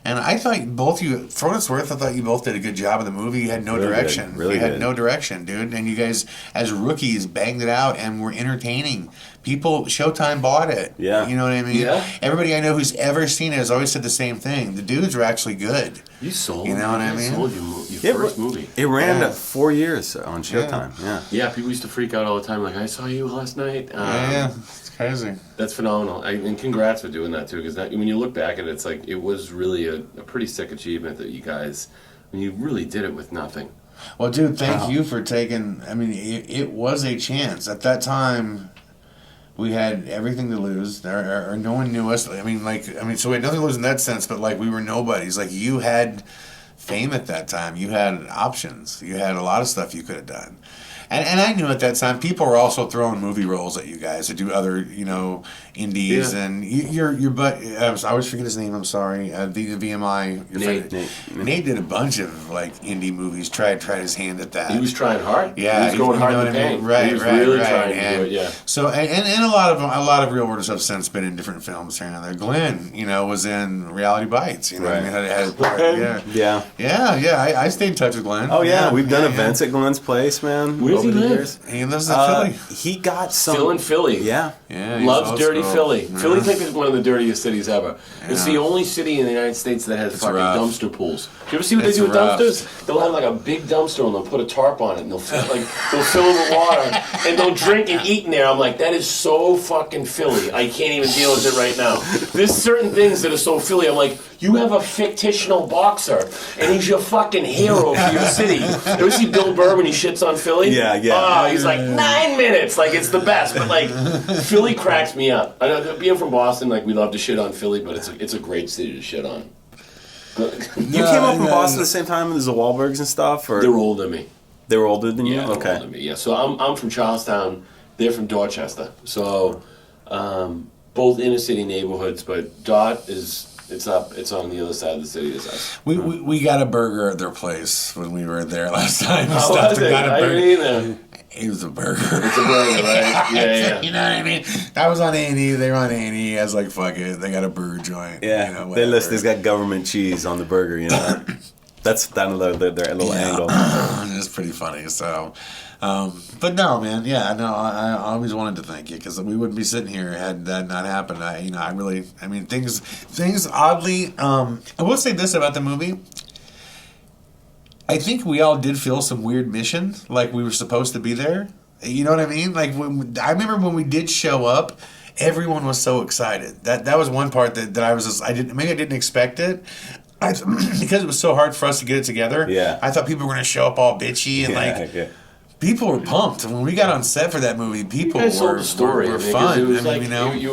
And I thought both of you, for what it's worth, I thought you both did a good job of the movie. You had no direction. Really you had no direction, dude. And you guys, as rookies, banged it out and were entertaining. People, Showtime bought it. Yeah. You know what I mean? Yeah. Everybody I know who's ever seen it has always said the same thing. The dudes are actually good. You sold. You know what I mean? You sold your first movie. It ran 4 years on Showtime. Yeah. People used to freak out all the time. Like, I saw you last night. It's crazy. That's phenomenal. And congrats for doing that too. Because when you look back at it, it's like it was really a pretty sick achievement that you guys. I mean, you really did it with nothing. Well, dude, thank you for taking. I mean, it was a chance at that time. We had everything to lose, or no one knew us. So we had nothing to lose in that sense, but like we were nobodies. Like you had fame at that time. You had options. You had a lot of stuff you could have done. And I knew at that time people were also throwing movie roles at you guys to do other, indies. Yeah. And your butt, I always forget his name, I'm sorry, the VMI. Nate did a bunch of like indie movies, tried his hand at that. He was trying hard. Yeah. He was going hard in the paint. Right, he was really trying to do it, yeah. So, and a lot of real world have since been in different films here and there. Glenn, was in Reality Bites, right. I mean, had a part, Yeah, I stayed in touch with Glenn. Oh, yeah, we've done events at Glenn's place, man. Where's he live? He lives in Philly. He got some... Still in Philly. Yeah. Loves dirty Philly. Yeah. Philly, I think, is one of the dirtiest cities ever. Yeah. It's the only city in the United States that has fucking dumpster pools. Do you ever see what they do with dumpsters? They'll have like a big dumpster and they'll put a tarp on it and they'll fill it with water and they'll drink and eat in there. I'm like, that is so fucking Philly. I can't even deal with it right now. There's certain things that are so Philly. I'm like, you have a fictional boxer and he's your fucking hero for your city. You ever see Bill Burr when he shits on Philly? Yeah. Oh, he's like 9 minutes. Like, it's the best. But like, Philly cracks me up. I know, being from Boston, like, we love to shit on Philly, but it's a great city to shit on. You came up in Boston at the same time as the Wahlbergs and stuff? Or? They were older than me. They were older than you? Yeah, older than me, yeah. So I'm from Charlestown. They're from Dorchester. So both inner city neighborhoods, but Dot it's on the other side of the city as us. We got a burger at their place when we were there last time. How was it? Got a burger. Irene, It was a burger. It's a burger, right? Yeah. You know what I mean? I was on A&E. They were on A&E. I was like, fuck it. They got a burger joint. Yeah. You know, they list there's got government cheese on the burger, you know. That's their little angle. It's pretty funny. So, but no, man. Yeah, no. I always wanted to thank you because we wouldn't be sitting here had that not happened. I mean, things oddly. I will say this about the movie. I think we all did feel some weird mission, like we were supposed to be there. You know what I mean? Like I remember when we did show up, everyone was so excited. That was one part that I was just, I didn't expect it. Because it was so hard for us to get it together. Yeah. I thought people were going to show up all bitchy and people were pumped. When we got on set for that movie, people were fun. It was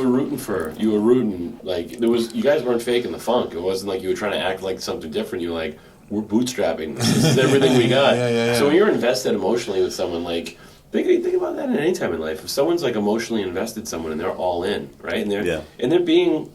you were rooting like there was. You guys weren't faking the funk. It wasn't like you were trying to act like something different. You were like, we're bootstrapping. This is everything we got. Yeah. So when you're invested emotionally with someone, like think about that at any time in life. If someone's like emotionally invested in someone and they're all in, right? And they're being.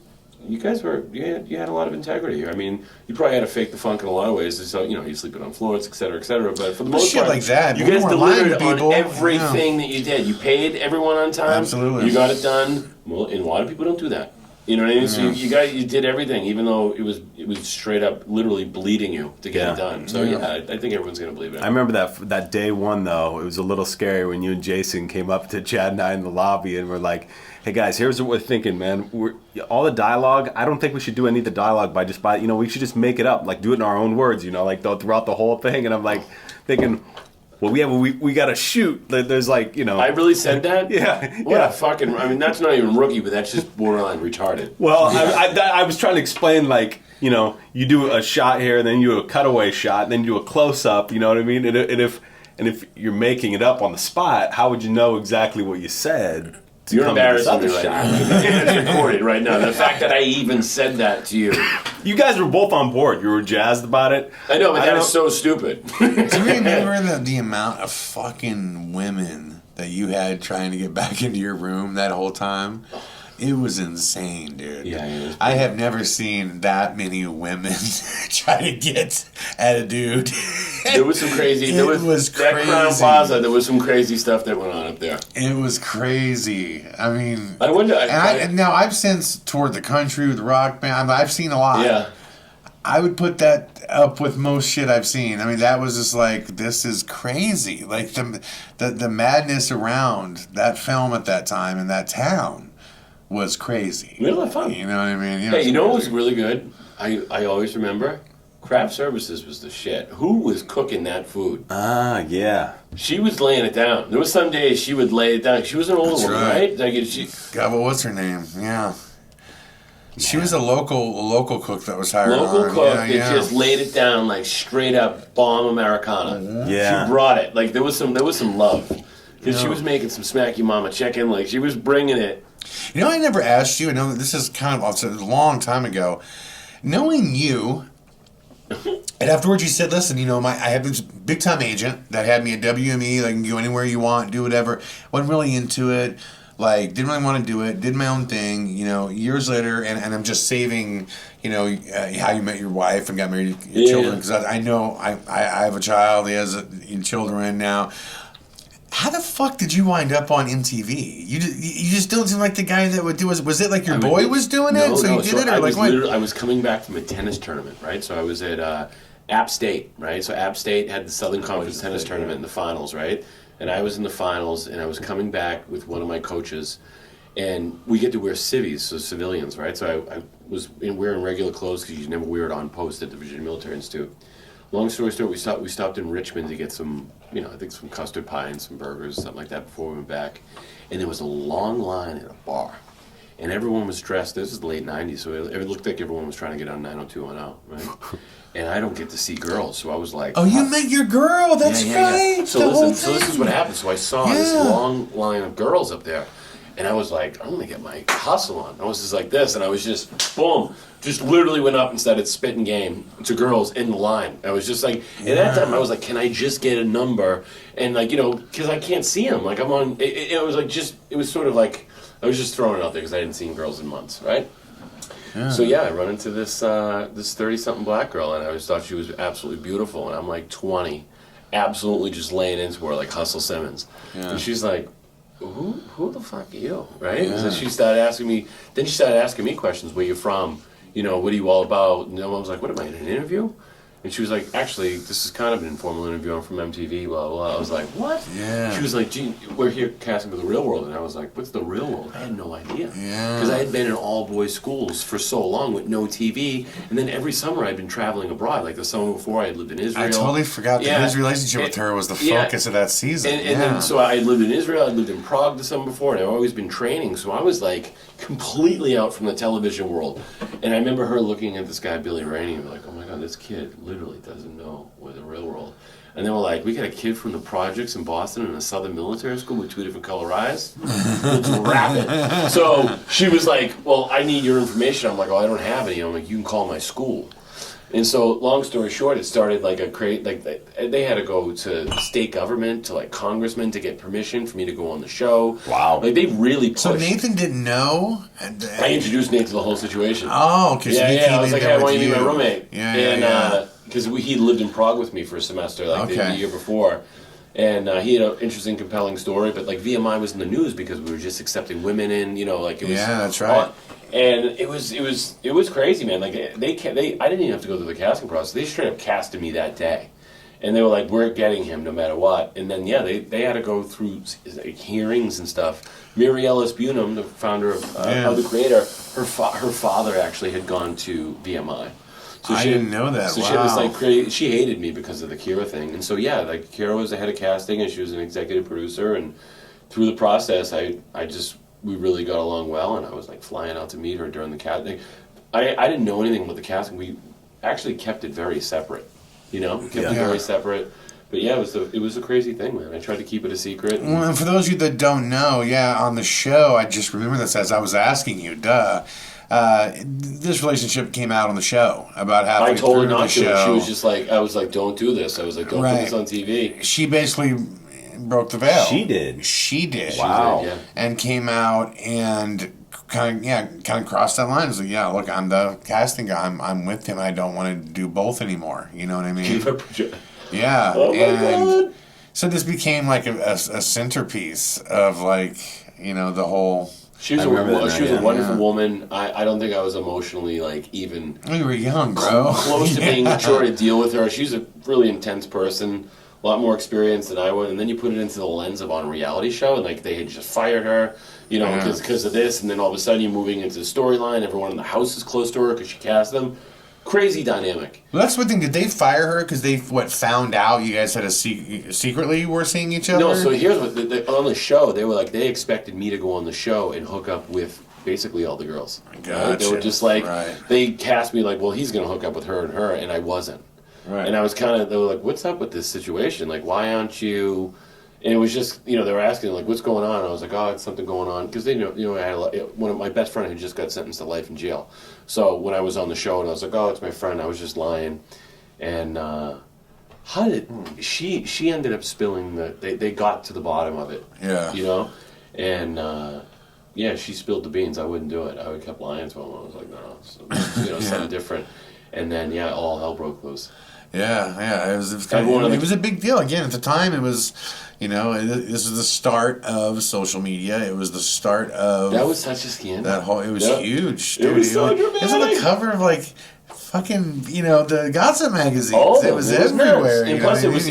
You guys you had a lot of integrity here. I mean, you probably had to fake the funk in a lot of ways. So, you're sleeping on floors, et cetera, et cetera. But for the most part, like that. You guys delivered on everything that you did. You paid everyone on time. Absolutely. You got it done. Well, and a lot of people don't do that. You know what I mean? So you did everything, even though it was straight up, literally bleeding you to get it done. So I think everyone's gonna believe it. I remember that day one though. It was a little scary when you and Jason came up to Chad and I in the lobby and were like, "Hey guys, here's what we're thinking, man. All the dialogue. I don't think we should do any of the dialogue we should just make it up, like do it in our own words, throughout the whole thing." And I'm like thinking. Well, we got to shoot. There's I really said that? Yeah. What a fucking... I mean, that's not even rookie, but that's just borderline retarded. Well, I was trying to explain, you do a shot here, then you do a cutaway shot, then you do a close-up, you know what I mean? And if you're making it up on the spot, how would you know exactly what you said? You're embarrassing me right now. It's recorded right now. The fact that I even said that to you. You guys were both on board. You were jazzed about it. I know, but that is so stupid. Do you remember the amount of fucking women that you had trying to get back into your room that whole time? It was insane, dude. Yeah, it was. I have never seen that many women try to get at a dude. There was some crazy. It was crazy. That Crown Plaza, there was some crazy stuff that went on up there. It was crazy. I mean, I wonder. Now I've since toured the country with the rock band. I've seen a lot. Yeah. I would put that up with most shit I've seen. I mean, that was just like, this is crazy. Like the madness around that film at that time in that town was crazy. We had a lot of fun. You know what I mean? Hey, you know what was really good? I always remember? Craft Services was the shit. Who was cooking that food? Yeah. She was laying it down. There was some days she would lay it down. She was an older woman, right? God, well, what's her name? Yeah. She was a local cook that was hired Local on. cook that just laid it down like straight up bomb Americana. Yeah. She brought it. Like there was some love. Because she was making some smacky mama chicken. Like she was bringing it. You know, I never asked you. I know this is kind of a long time ago. Knowing you, and afterwards you said, "Listen, I have this big time agent that had me at WME. Like, you can go anywhere you want, do whatever." Wasn't really into it. Like, didn't really want to do it. Did my own thing. Years later, and I'm just saving. How you met your wife and got married to your children, because I know I have a child. He has children now. How the fuck did you wind up on MTV? You just don't seem like the guy that would do it. Was it like your boy was doing it, so you did it, or like what? I was coming back from a tennis tournament, right? So I was at App State, right? So App State had the Southern Conference tennis tournament in the finals, right? And I was in the finals, and I was coming back with one of my coaches, and we get to wear civvies, so civilians, right? So I was wearing regular clothes because you never wear it on post at the Virginia Military Institute. Long story short, we stopped in Richmond to get some, I think some custard pie and some burgers, something like that, before we went back. And there was a long line at a bar. And everyone was dressed, this is the late 90s, so it looked like everyone was trying to get on 90210, right? And I don't get to see girls, so I was like... Oh, you met your girl, that's right! So listen, so this is what happened. So I saw this long line of girls up there. And I was like, I'm gonna get my hustle on. I was just like this, and I was just boom, just literally went up and started spitting game to girls in the line. I was just like, at that time I was like, can I just get a number? And like, because I can't see them. Like I'm on. It was like it was sort of like I was just throwing it out there because I hadn't seen girls in months, right? Yeah. So I run into this 30-something black girl, and I always thought she was absolutely beautiful, and I'm like 20, absolutely just laying into her like Hustle Simmons, and she's like, who the fuck are you, right? Yeah. So she started asking me questions. Where you from? What are you all about? And I was like, what am I, in an interview? And she was like, actually, this is kind of an informal interview. I'm from MTV, blah, blah, blah. I was like, what? Yeah. She was like, gee, we're here casting for the real world. And I was like, what's the real world? I had no idea. Yeah. Because I had been in all-boys schools for so long with no TV. And then every summer I'd been traveling abroad. Like the summer before, I had lived in Israel. I totally forgot that his relationship with her was the focus of that season. And then, so I had lived in Israel. I'd lived in Prague the summer before. And I'd always been training. So I was like completely out from the television world. And I remember her looking at this guy, Billy Rainey, and like, oh my God, this kid literally doesn't know the real world. And they were like, we got a kid from the projects in Boston in a southern military school with 2 different color eyes. Let's wrap it. So she was like, well, I need your information. I'm like, oh, I don't have any. I'm like, you can call my school. And so, long story short, it started like they had to go to state government, to like congressmen to get permission for me to go on the show. Wow. Like they really pushed. So Nathan didn't know? I introduced Nathan to the whole situation. Oh, because I was like, hey, I want you to be my roommate. Because he lived in Prague with me for a semester, the year before. And he had an interesting, compelling story, but like VMI was in the news because we were just accepting women in, it was. Yeah, that's right. And it was crazy, man. Like I didn't even have to go through the casting process. They straight up casted me that day, and they were like, "We're getting him no matter what." And then they had to go through hearings and stuff. Mary Ellis Bunham, the founder of the creator, her father actually had gone to VMI. So I didn't know that. So she had this she hated me because of the Kira thing, and so Kira was the head of casting, and she was an executive producer, and through the process, we really got along well, and I was like flying out to meet her during the casting. I didn't know anything about the casting. We actually kept it very separate, kept it very separate. But yeah, it was a crazy thing, man. I tried to keep it a secret. Well, and for those of you that don't know, on the show, I just remember this as I was asking you, this relationship came out on the show about halfway through the show. I told her not to. She was just like, I was like, don't do this. I was like, don't put this on TV. She basically broke the veil. She did. Wow. She did, and came out and kind of crossed that line. It's like, look, I'm the casting guy. I'm with him. I don't want to do both anymore. You know what I mean? Yeah. Oh my God. So this became like a centerpiece of the whole. She was a wonderful woman. I don't think I was emotionally even. You were young, bro. Close to being mature to deal with her. She's a really intense person. A lot more experience than I would, and then you put it into the lens of on a reality show, and they had just fired her, because of this, and then all of a sudden you're moving into the storyline. Everyone in the house is close to her because she cast them. Crazy dynamic. Well, that's one thing. Did they fire her because they found out you guys had secretly were seeing each other? No. So here's what on the show they were like. They expected me to go on the show and hook up with basically all the girls. Gotcha. Right? They were just they cast me like, well, he's going to hook up with her, and I wasn't. Right. And I was they were like, what's up with this situation? Like, why aren't you? And it was just, they were asking, like, what's going on? And I was like, oh, it's something going on. Because they I had one of my best friend had just got sentenced to life in jail. So when I was on the show and I was like, oh, it's my friend, I was just lying. And she ended up spilling they got to the bottom of it. Yeah. And she spilled the beans. I wouldn't do it. I kept lying to him. I was like, no, something different. And then, all hell broke loose. Yeah, it was a big deal. Again, at the time, it was, this was the start of social media. It was the start of that was such a scandal. It was huge. Dude. It was so dramatic. It was on the cover of fucking, the gossip magazines. It was everywhere. And plus, it was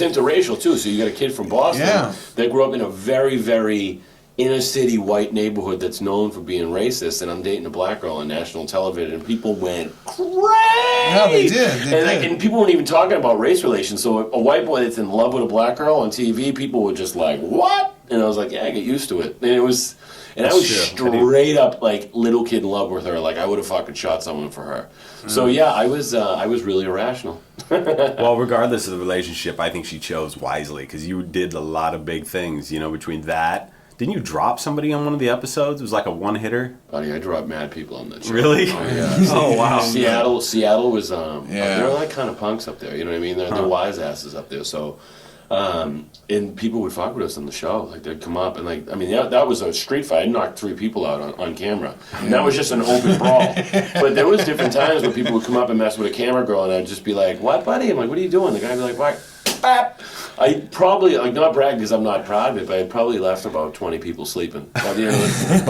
interracial too. So you got a kid from Boston that grew up in a very, very inner city white neighborhood that's known for being racist, and I'm dating a black girl on national television, and people went crazy. Yeah, they did. And people weren't even talking about race relations. So a white boy that's in love with a black girl on TV, people were just like, "What?" And I was like, "Yeah, I get used to it." And I was straight up little kid in love with her. Like I would have fucking shot someone for her. So I was really irrational. Well, regardless of the relationship, I think she chose wisely because you did a lot of big things. Between that. Didn't you drop somebody on one of the episodes? It was like a one-hitter. Oh yeah, I dropped mad people on that show. Really? Oh yeah. Oh wow. Seattle was they're like kind of punks up there. You know what I mean? They're wise asses up there. So, and people would fuck with us on the show. Like they'd come up and like, I mean, that was a street fight. I knocked 3 people out on camera. And that was just an open brawl. But there was different times where people would come up and mess with a camera girl, and I'd just be like, "What, buddy?" I'm like, "What are you doing?" The guy would be like, "What?" Bap. I probably, like, not brag because I'm not proud of it, but I probably left about 20 people sleeping by the end of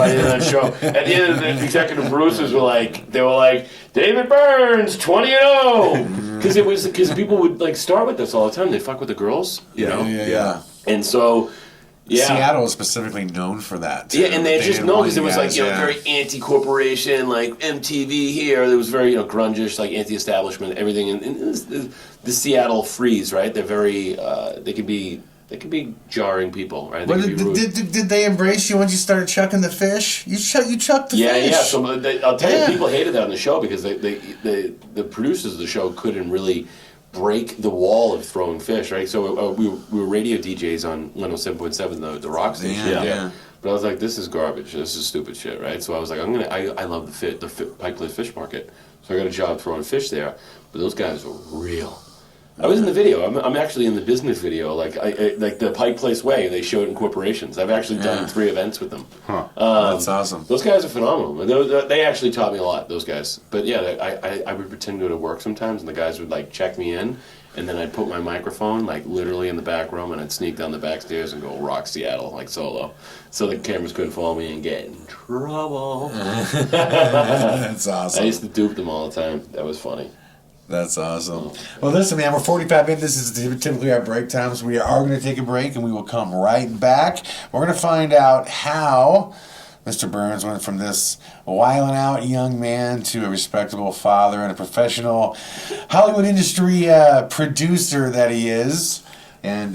that show. At the end of the executive producers were like, David Burns, 20-0, because people would like start with this all the time. They fuck with the girls, you know. Yeah. And so. Yeah. Seattle is specifically known for that. Yeah, and they just know because it was like, very anti-corporation, like MTV here. It was very, grungish, like anti-establishment, everything. And the Seattle Freeze, right? They're very, they can be jarring people, right? Did they embrace you once you started chucking the fish? You chucked the fish. Yeah. So I'll tell you, people hated that on the show because the producers of the show couldn't really break the wall of throwing fish, right? So we were radio DJs on 107.7, the rock station. Yeah. But I was like, this is garbage. This is stupid shit, right? So I was like, I love the Pike Place Fish Market. So I got a job throwing fish there. But those guys were real. I was in the video. I'm actually in the business video, like the Pike Place Way. They show it in corporations. I've actually done 3 events with them. Huh. That's awesome. Those guys are phenomenal. They actually taught me a lot. Those guys. But yeah, I would pretend to go to work sometimes, and the guys would like check me in, and then I'd put my microphone like literally in the back room, and I'd sneak down the back stairs and go rock Seattle like solo, so the cameras couldn't follow me and get in trouble. That's awesome. I used to dupe them all the time. That was funny. That's awesome. Well, listen, man, we're 45 minutes. This is typically our break times. We are going to take a break, and we will come right back. We're going to find out how Mr. Burns went from this wilding out young man to a respectable father and a professional Hollywood industry producer that he is. And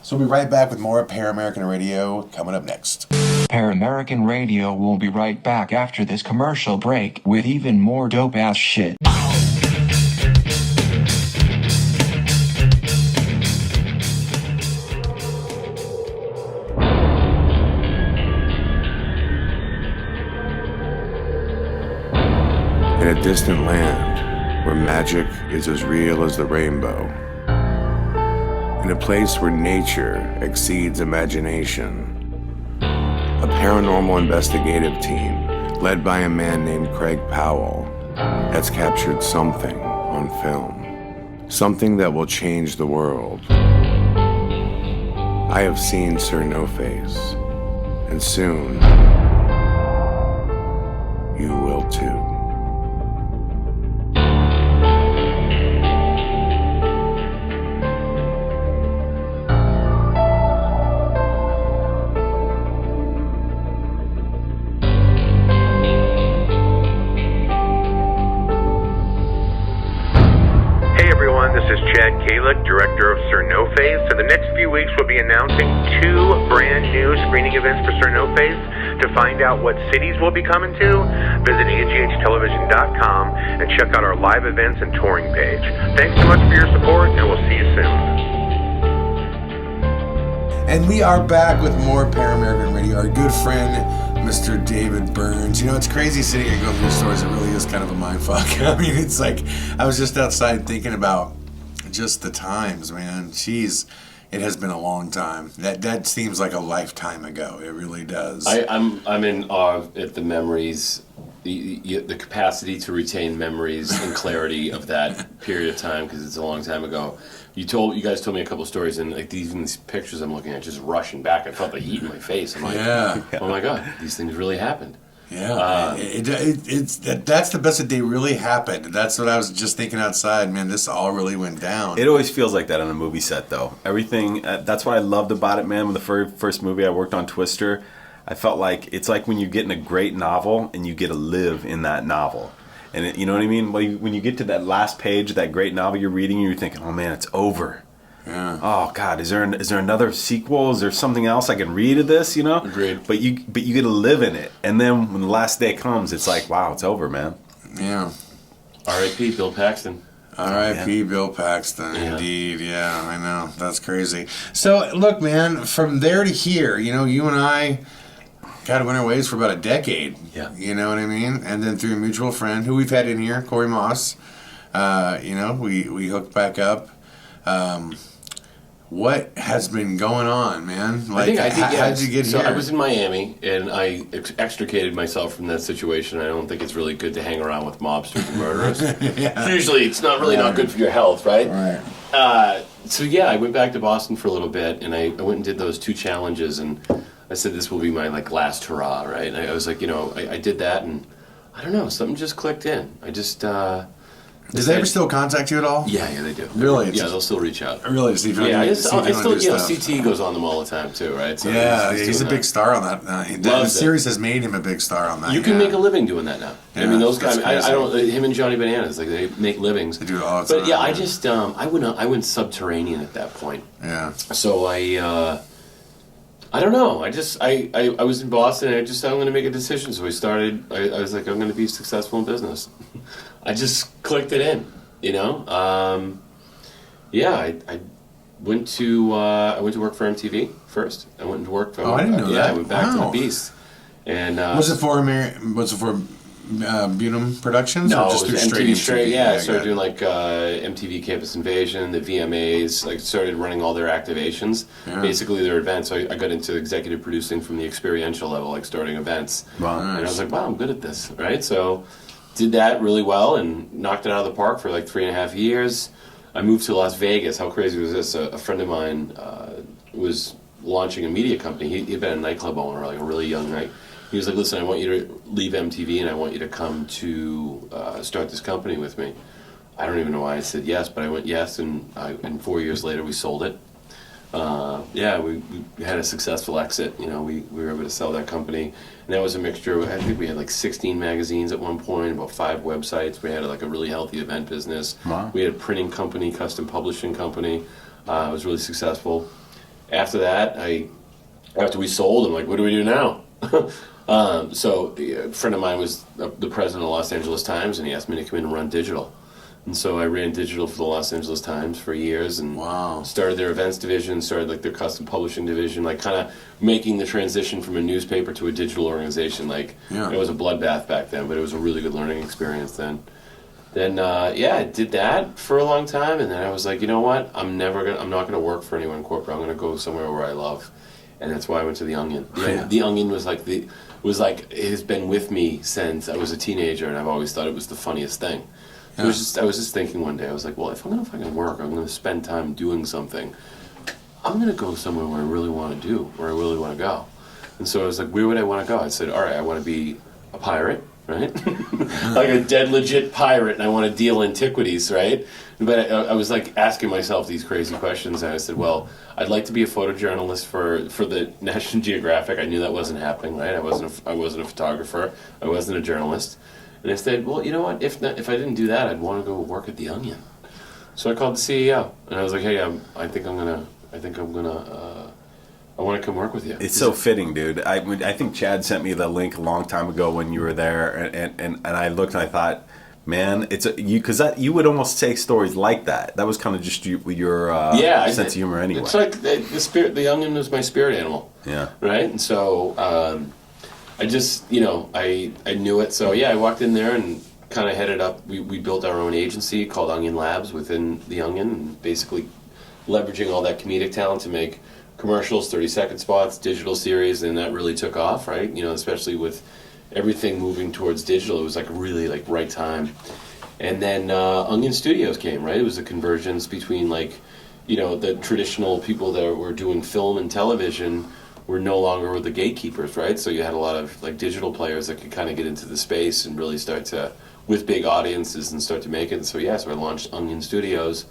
so we'll be right back with more Paramerican Radio coming up next. Paramerican Radio will be right back after this commercial break with even more dope-ass shit. In a distant land where magic is as real as the rainbow, in a place where nature exceeds imagination, a paranormal investigative team led by a man named Craig Powell has captured something on film, something that will change the world. I have seen Sir No Face, and soon you will too. Director of Sir No Face. In the next few weeks, we'll be announcing 2 brand new screening events for Sir No Face. To find out what cities we'll be coming to, visit AGHtelevision.com and check out our live events and touring page. Thanks so much for your support, and we'll see you soon. And we are back with more Paramerican Radio. Our good friend, Mr. David Burns. It's crazy sitting and going through the stories. It really is kind of a mindfuck. I mean, it's like I was just outside thinking about just the times, man. Jeez, it has been a long time. That seems like a lifetime ago. It really does. I'm in awe at the memories, the capacity to retain memories and clarity of that period of time, because it's a long time ago. You guys told me a couple stories, and like these pictures I'm looking at, just rushing back. I felt the heat in my face. I'm like, oh my god, these things really happened. Yeah, that's the best that they really happened. That's what I was just thinking outside. Man, this all really went down. It always feels like that on a movie set, though. Everything. That's what I loved about it, man. With the first movie I worked on, Twister, I felt like it's like when you get in a great novel and you get to live in that novel. And you know what I mean? When you get to that last page of that great novel you're reading, you're thinking, oh man, it's over. Yeah. Oh God, is there another sequel? Is there something else I can read of this? Agreed. But you get to live in it, and then when the last day comes, it's like, wow, it's over, man. Yeah. R.I.P. Bill Paxton. R.I.P. Bill Paxton, indeed. Yeah, I know. That's crazy. So, look, man, from there to here, you and I went our ways for about a decade. Yeah. You know what I mean? And then through a mutual friend who we've had in here, Corey Moss, we hooked back up. What has been going on, man? Like, how'd you get here? So I was in Miami, and I extricated myself from that situation. I don't think it's really good to hang around with mobsters and murderers. Usually, it's not good for your health, right? Right. I went back to Boston for a little bit, and I went and did those 2 challenges, and I said this will be my last hurrah, right? And I was like, I did that, and I don't know, something just clicked in. I just. Does they ever still contact you at all? Yeah, they do. Really? Yeah, they'll still reach out. Really? See if you CT goes on them all the time too, right? So he's a big star on that. The series has made him a big star on that. You can make a living doing that now. Yeah, I mean, those guys. I don't. Him and Johnny Bananas, they make livings. They do it all the time. But I just I went subterranean at that point. Yeah. So I don't know. I was in Boston, and I'm going to make a decision. So I started. I was like, I'm going to be successful in business. I just clicked it in, I went to work for MTV first. I went to work for. Oh, I didn't know that. I went back to the Beast. And was it for Bunham Productions? No, or just it was MTV straight. Yeah, I started doing MTV Campus Invasion, the VMAs. Started running all their activations, basically their events. So I got into executive producing from the experiential level, starting events. Wow, nice. And I was like, wow, I'm good at this, right? So. Did that really well and knocked it out of the park for 3.5 years. I moved to Las Vegas. How crazy was this? A friend of mine was launching a media company. He'd been a nightclub owner, a really young night. He was like, listen, I want you to leave MTV and I want you to come to start this company with me. I don't even know why I said yes, but I went yes, and 4 years later we sold it. We had a successful exit. We were able to sell that company. And that was a mixture. I think we had 16 magazines at one point, about 5 websites. We had a really healthy event business. Wow. We had a printing company, custom publishing company. It was really successful. After that, after we sold, I'm like, what do we do now? So a friend of mine was the president of the Los Angeles Times, and he asked me to come in and run digital. And so I ran digital for the Los Angeles Times for years, and started their events division, started their custom publishing division, kind of making the transition from a newspaper to a digital organization. It was a bloodbath back then, but it was a really good learning experience then. Then I did that for a long time, and then I was like, you know what? I'm not gonna work for anyone corporate. I'm gonna go somewhere where I love, and that's why I went to the Onion. The Onion was it has been with me since I was a teenager, and I've always thought it was the funniest thing. I was just thinking one day, I was like, well, if I'm going to work, I'm going to spend time doing something, I'm going to go somewhere where I really want to do, where I really want to go. And so I was like, where would I want to go? I said, all right, I want to be a pirate, right? A dead legit pirate, and I want to deal antiquities, right? But I was asking myself these crazy questions, and I said, well, I'd like to be a photojournalist for the National Geographic. I knew that wasn't happening, right? I wasn't a photographer. I wasn't a journalist. And I said, well, you know what? If I didn't do that, I'd want to go work at the Onion. So I called the CEO, and I was like, hey, I want to come work with you. It's so fitting, dude. I think Chad sent me the link a long time ago when you were there, and I looked and I thought, man, because you would almost say stories like that. That was kind of just your sense of humor anyway. It's like the Onion was my spirit animal. Yeah. Right? And so I just, I knew it. So, I walked in there and kind of headed up. We built our own agency called Onion Labs within the Onion, and basically leveraging all that comedic talent to make commercials, 30-second spots, digital series, and that really took off, right? Especially with everything moving towards digital, it was really right time. And then Onion Studios came, right? It was a convergence between the traditional people that were doing film and television were no longer the gatekeepers, right? So you had a lot of digital players that could kind of get into the space and really start to, with big audiences, and start to make it. And so I launched Onion Studios.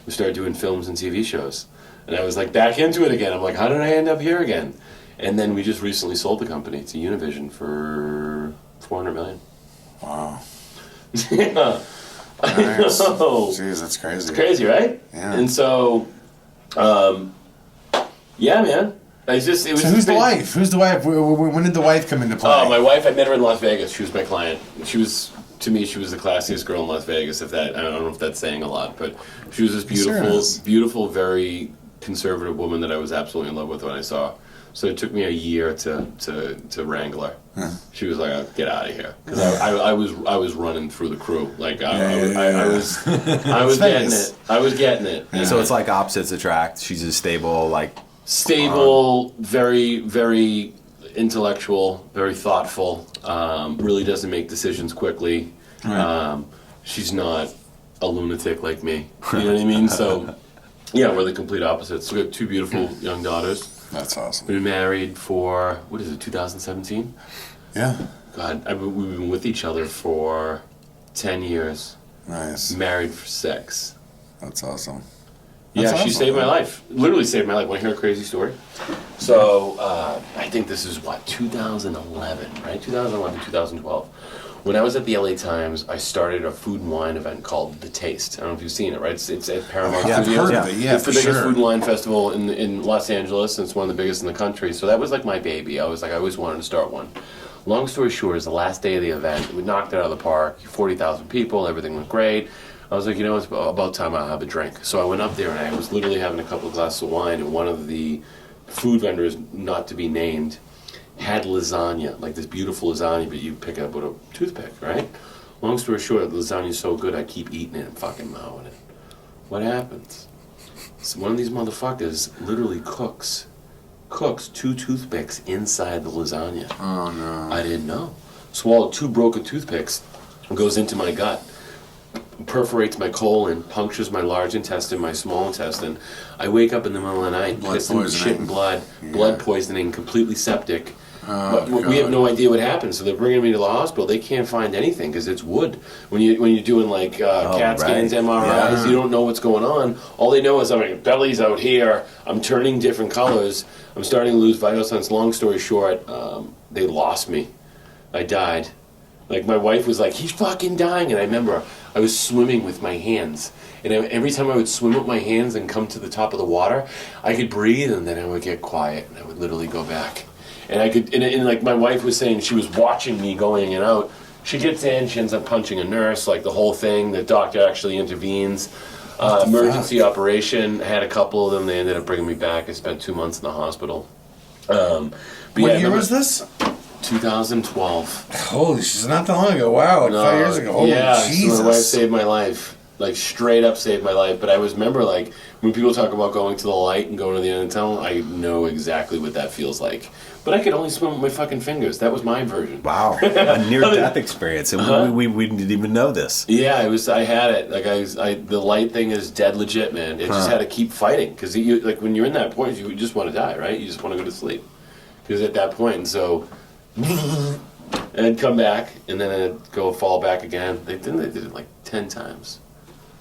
We started doing films and TV shows. And I was back into it again. I'm like, how did I end up here again? And then we just recently sold the company to Univision for $400 million. Wow. Yeah. Nice. know. Jeez, that's crazy. It's crazy, right? Yeah. And so, man. Who's the wife? Who's the wife? When did the wife come into play? Oh, my wife, I met her in Las Vegas. She was my client. She was to me, she was the classiest girl in Las Vegas. I don't know if that's saying a lot, but she was this beautiful, very conservative woman that I was absolutely in love with when I saw. So it took me a year to wrangle her. Huh. She was like, oh, "Get out of here," because I was running through the crew. Like I was getting it. I was getting it. Yeah. So it's like opposites attract. She's a stable, very, very intellectual, very thoughtful. Really doesn't make decisions quickly. Right. She's not a lunatic like me. You know what I mean? So yeah, we're the complete opposites. We have 2 beautiful young daughters. That's awesome. We've been married for, 2017? Yeah. God, we've been with each other for 10 years. Nice. Married for 6. That's awesome. Yeah, she saved my life. Literally saved my life. Want to hear a crazy story? So, I think this is, 2011, right? 2011, 2012. When I was at the LA Times, I started a food and wine event called The Taste. I don't know if you've seen it, right? It's at Paramount Studios. I've heard of it, yeah, it's the biggest food and wine festival in Los Angeles, and it's one of the biggest in the country. So that was like my baby. I always wanted to start one. Long story short, is the last day of the event, we knocked it out of the park, 40,000 people, everything went great. I was like, it's about time I have a drink. So I went up there, and I was literally having a couple of glasses of wine, and one of the food vendors, not to be named, had lasagna, like this beautiful lasagna, but you pick it up with a toothpick, right? Long story short, the lasagna's so good, I keep eating it and fucking mowing it. What happens? So one of these motherfuckers literally cooks 2 toothpicks inside the lasagna. Oh, no. I didn't know. Swallowed 2 broken toothpicks, goes into my gut, perforates my colon, punctures my large intestine, my small intestine. I wake up in the middle of the night, pissing shit and blood poisoning, completely septic. But we have no idea what happened, so they're bringing me to the hospital. They can't find anything because it's wood. When you're doing CAT scans, MRIs, you don't know what's going on. All they know is my belly's out here. I'm turning different colors. I'm starting to lose vital signs. Long story short, they lost me. I died. Like my wife was like, "He's fucking dying," and I remember I was swimming with my hands. And every time I would swim with my hands and come to the top of the water, I could breathe, and then I would get quiet, and I would literally go back. And I could, and like my wife was saying, she was watching me going in and out. She gets in, she ends up punching a nurse, like the whole thing. The doctor actually intervenes. Emergency operation. I had a couple of them. They ended up bringing me back. I spent 2 months in the hospital. What year was this? 2012. Holy shit, not that long ago. Wow, 5 years ago. Holy Jesus. So my wife saved my life. Like, straight up saved my life. But I remember, like, when people talk about going to the light and going to the end of the tunnel, I know exactly what that feels like. But I could only swim with my fucking fingers. That was my version. Wow. A near-death experience. And we didn't even know this. Yeah, I had it. Like, the light thing is dead legit, man. It just had to keep fighting. Because, like, when you're in that point, you just want to die, right? You just want to go to sleep. Because at that point, and so... and I'd come back, and then I'd go fall back again. They did it like 10 times.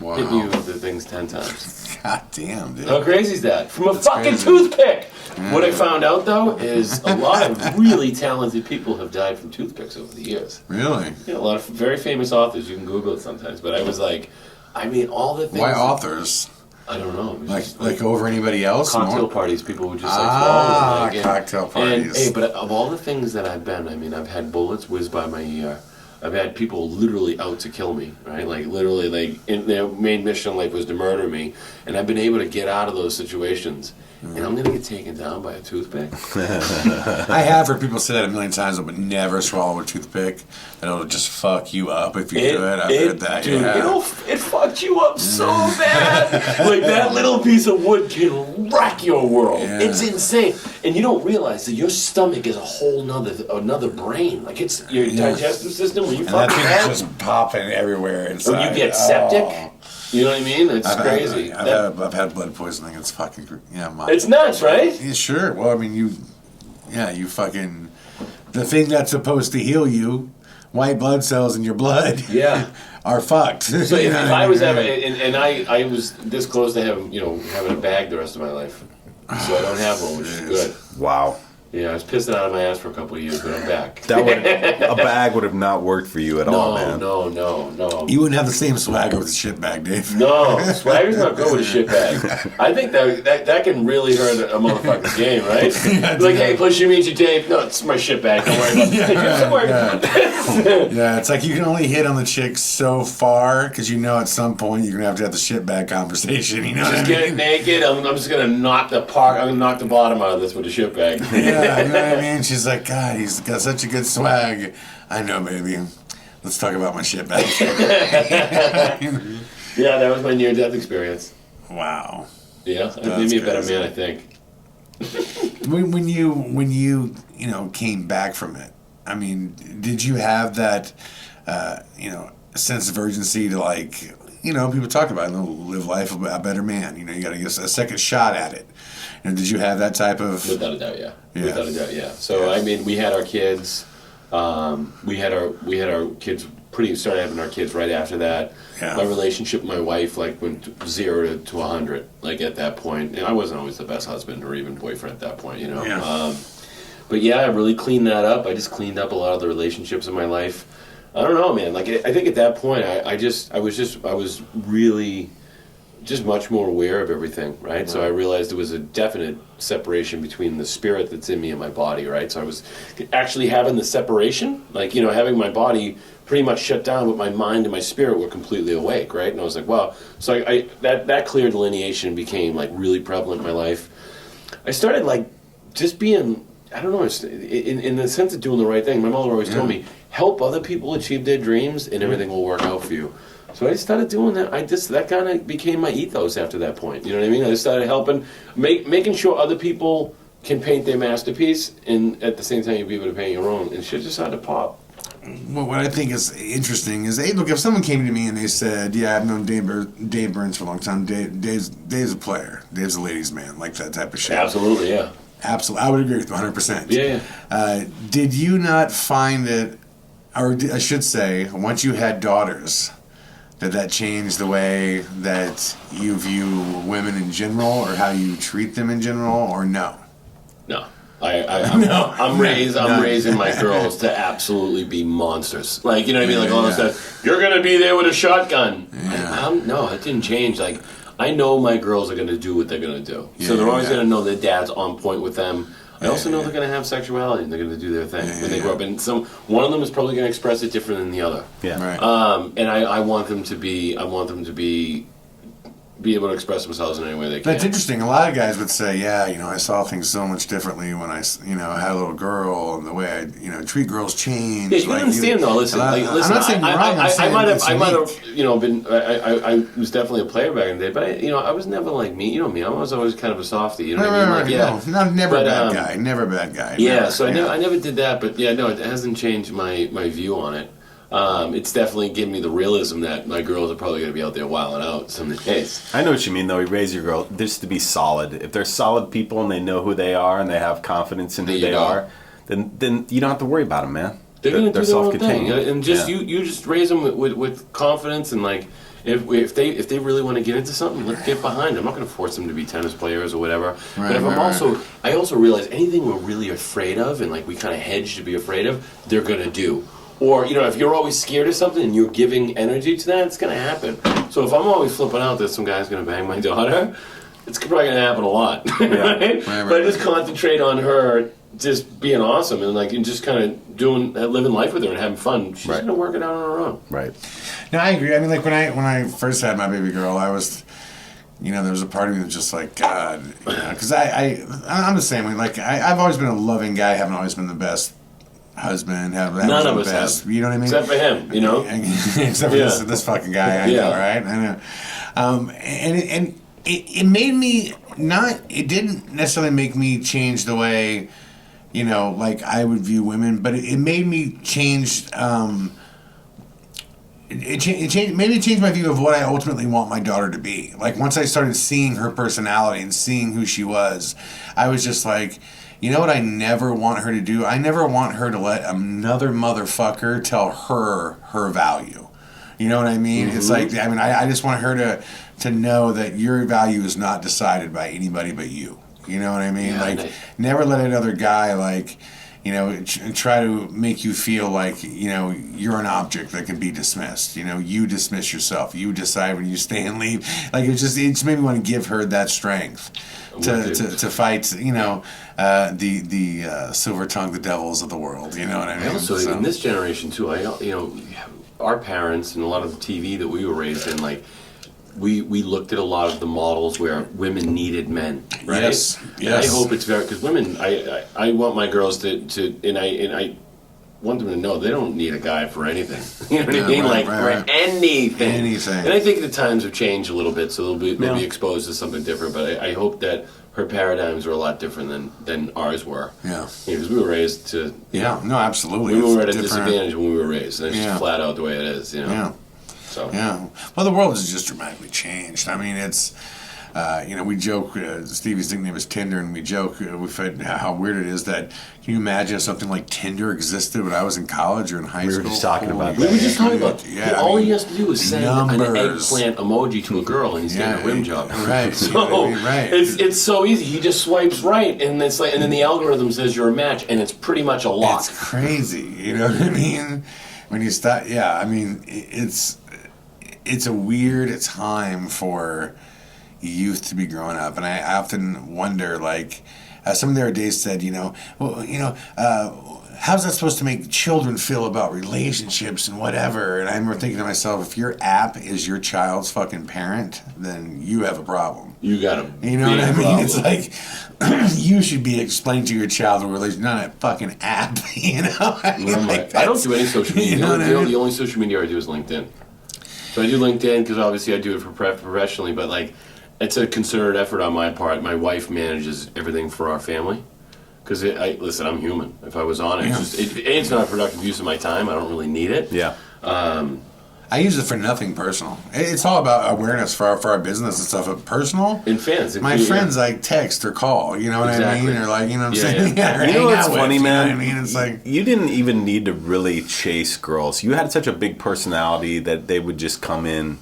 Wow. Hit me with the things 10 times. God damn, dude. How crazy is that? From a fucking toothpick! What I found out, though, is a lot of really talented people have died from toothpicks over the years. Really? Yeah, a lot of very famous authors. You can Google it sometimes. But I was like, all the things... Why authors? I don't know. Like over anybody else? Cocktail parties, people would just fall in. Cocktail parties. And, but of all the things that I've been, I've had bullets whiz by my ear. I've had people literally out to kill me, right? Like, literally, like, their main mission in life was to murder me. And I've been able to get out of those situations. And I'm going to get taken down by a toothpick? I have heard people say that a million times, but never swallow a toothpick. And it'll just fuck you up if you do it. I've heard that, dude, it fucked you up so bad. Like, that little piece of wood can wreck your world. Yeah. It's insane. And you don't realize that your stomach is a whole another brain. Like, it's your digestive system when you fucking that thing's just popping everywhere inside. When you get septic. You know what I mean? It's crazy. I've had blood poisoning. It's fucking... It's nuts, right? Yeah, sure. Well, I mean, you fucking... The thing that's supposed to heal you, white blood cells in your blood, are fucked. So if I was ever... And I was this close to having a bag the rest of my life. So I don't have one, which is good. Wow. Yeah, I was pissing out of my ass for a couple of years, but I'm back. A bag would have not worked for you at all, man. No. You wouldn't have the same swagger with a shit bag, Dave. No, swagger's not good with a shit bag. I think that can really hurt a motherfucker's game, right? Like, hey, pleasure to meet you, Dave. No, it's my shit bag. Don't worry about it. Don't worry about it. Yeah, it's like you can only hit on the chick so far because you know at some point you're gonna have to have the shit bag conversation. You know what I mean? Just get naked. I'm just gonna knock the bottom out of this with a shit bag. Yeah, you know what I mean? She's like, God, he's got such a good swag. I know, baby. Let's talk about my shit bag. Yeah, that was my near-death experience. Wow. Yeah, it made me a better man, I think. when you came back from it, I mean, did you have that sense of urgency to, like, people talk about live life a better man. You got to get a second shot at it. Did you have that type of? Without a doubt, yeah. Without a doubt, yeah. So I mean, we had our kids. We had our kids. Started having our kids right after that. Yeah. My relationship with my wife went 0 to 100. Like at that point, and I wasn't always the best husband or even boyfriend at that point. Yeah. But yeah, I really cleaned that up. I just cleaned up a lot of the relationships in my life. I don't know, man. Like I think at that point, I was really just much more aware of everything, right? So I realized there was a definite separation between the spirit that's in me and my body, right? So I was actually having the separation, having my body pretty much shut down, but my mind and my spirit were completely awake, right? And I was like, wow. So that clear delineation became really prevalent in my life. I started just being, I don't know, in the sense of doing the right thing. My mother always told me, help other people achieve their dreams and everything will work out for you. So I started doing that. That kind of became my ethos after that point. You know what I mean? I started helping, making sure other people can paint their masterpiece, and at the same time you'll be able to paint your own. And shit just started to pop. Well, what I think is interesting is, hey, look, if someone came to me and they said, yeah, I've known Dave Burns for a long time. Dave's a player. Dave's a ladies' man, like that type of shit. Absolutely, yeah. Absolutely. I would agree with you 100%. Yeah. Did you not find it, or I should say, once you had daughters, did that change the way that you view women in general or how you treat them in general, or no? No. I'm raising my girls to absolutely be monsters. You know what I mean? All of a sudden, you're going to be there with a shotgun. Yeah. No, it didn't change. I know my girls are going to do what they're going to do. So they're always going to know their dad's on point with them. I also know they're going to have sexuality and they're going to do their thing when they grow up. And one of them is probably going to express it different than the other. Yeah. Right. And I want them to be able to express themselves in any way they can. That's interesting. A lot of guys would say, I saw things so much differently when I, had a little girl, and the way I, treat girls changed. Yeah, you understand though. Listen, I'm not saying you're wrong. I might have, been. I was definitely a player back in the day, but I was never like me. You know me. I was always kind of a softie. You know what I mean? Never a bad guy. Never a bad guy. Yeah. I never did that, but it hasn't changed my view on it. It's definitely given me the realism that my girls are probably going to be out there wilding out some days. I know what you mean, though. You raise your girl just to be solid. If they're solid people and they know who they are and they have confidence in who they are, then you don't have to worry about them, man. They're going to do their own thing, and just you just raise them with confidence and if they really want to get into something, let's get behind them. I'm not going to force them to be tennis players or whatever. Right, but if I also realize anything we're really afraid of and we kind of hedge to be afraid of, they're going to do. Or, if you're always scared of something and you're giving energy to that, it's going to happen. So if I'm always flipping out that some guy's going to bang my daughter, it's probably going to happen a lot. Right? But I just concentrate on her just being awesome and just kind of living life with her and having fun. She's going to work it out on her own. Right. No, I agree. I mean, when I first had my baby girl, I was... there was a part of me that was just like, God, because I'm the same way. I've always been a loving guy. I haven't always been the best husband. None of us have. You know what I mean? Except for him, Except for this fucking guy. I know, right? I know. And it made me not. It didn't necessarily make me change the way, I would view women, but it made me change. It made me change my view of what I ultimately want my daughter to be. Once I started seeing her personality and seeing who she was, I was just like, you know what I never want her to do? I never want her to let another motherfucker tell her value. You know what I mean? Mm-hmm. It's I just want her to know that your value is not decided by anybody but you. You know what I mean? Yeah, never let another guy, like, you know, try to make you feel like, you know, you're an object that can be dismissed. You know, you dismiss yourself. You decide when you stay and leave. Like, it just made me want to give her that strength to fight, you know, the silver tongue, the devils of the world. You know what I mean? Also, in this generation too, you know, our parents and a lot of the TV that we were raised in, like, we looked at a lot of the models where women needed men, right? Yes. And I hope it's very, because women, I want my girls to and I want them to know they don't need a guy for anything. You know what I mean? For anything. Anything. And I think the times have changed a little bit, so they'll be exposed to something different. But I hope that her paradigms are a lot different than ours were. Yeah. Because we were raised to. Yeah. No, absolutely. We were at a disadvantage when we were raised, and it's just flat out the way it is. You know. Yeah. So. Yeah. Well, the world has just dramatically changed. I mean, it's, you know, we joke, Stevie's nickname is Tinder, and we joke, we've had how weird it is that, can you imagine if something like Tinder existed when I was in college or in high school? We were just talking about that. We were just talking about all he has to do is send numbers. an eggplant emoji to a girl, and he's getting a rim job. Right. So right. It's so easy. He just swipes right, and it's like, and then the algorithm says you're a match, and it's pretty much a lock. It's crazy. You know what I mean? When you start, I mean, it's a weird time for youth to be growing up, and I often wonder, like, some of their days said, you know, well, you know, how's that supposed to make children feel about relationships and whatever? And I remember thinking to myself, if your app is your child's fucking parent, then you have a problem. You got a You know what I mean? problem. It's like you should be explaining to your child a relation, not a fucking app. You know? I don't do any social media. You know what I mean? The only social media I do is LinkedIn. So I do LinkedIn because obviously I do it for professionally, but like it's a concerted effort on my part. My wife manages everything for our family. Because listen, I'm human. If I was on it, it's not a productive use of my time. I don't really need it. Yeah. I use it for nothing personal. It's all about awareness for our business and stuff. But personal, in fans, my friends like text or call. You know what I mean? Or like, you know what I'm saying? Yeah. You know what's funny, man? You know what I mean? It's like you didn't even need to really chase girls. You had such a big personality that they would just come in.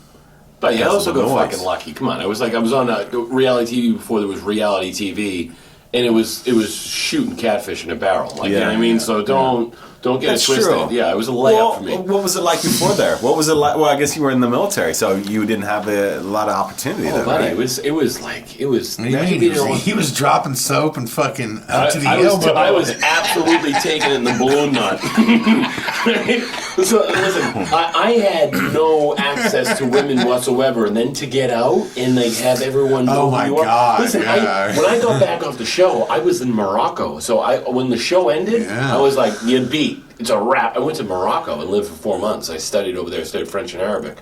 But yeah, I also got fucking lucky. Come on, I was on reality TV before there was reality TV. And it was shooting catfish in a barrel. Like, you know what I mean? So don't get it twisted. True. Yeah, it was a layup for me. What was it like before there? What was it like? Well, I guess you were in the military, so you didn't have a lot of opportunity. Oh, buddy, right? It was. He was dropping soap and fucking up to the elbow. I was absolutely taking it in the balloon knot. So listen, I had no access to women whatsoever, and then to get out and like have everyone know who you are. God! Listen, when I got back off the show, I was in Morocco. So when the show ended, I was like, "You beat. It's a wrap." I went to Morocco and lived for 4 months. I studied over there. I studied French and Arabic.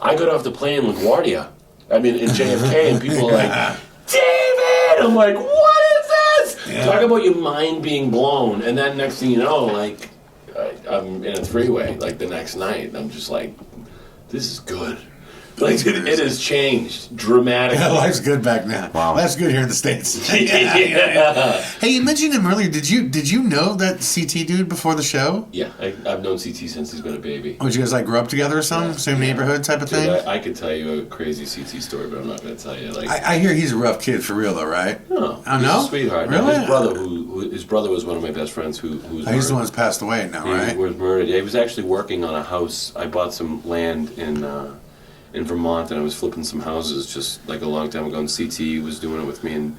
I got off the plane in LaGuardia. I mean, in JFK, and people were like, "David!" I'm like, "What is this?" Yeah. Talk about your mind being blown, and then next thing you know, like, I'm in a three-way like the next night, and I'm just like, "This is good." Like it has changed dramatically. Yeah, life's good back now. Wow, life's good here in the States. Hey, you mentioned him earlier. Did you know that CT dude before the show? Yeah, I've known CT since he's been a baby. Would you guys like grow up together or something? Same neighborhood type of thing? I could tell you a crazy CT story, but I'm not going to tell you. Like I hear he's a rough kid for real though, right? No, oh he's no, a sweetheart. Really? His brother was one of my best friends who was. He's the one who's passed away now, right? He was murdered. Yeah, he was actually working on a house. I bought some land in Vermont, and I was flipping some houses just like a long time ago, and CT was doing it with me, and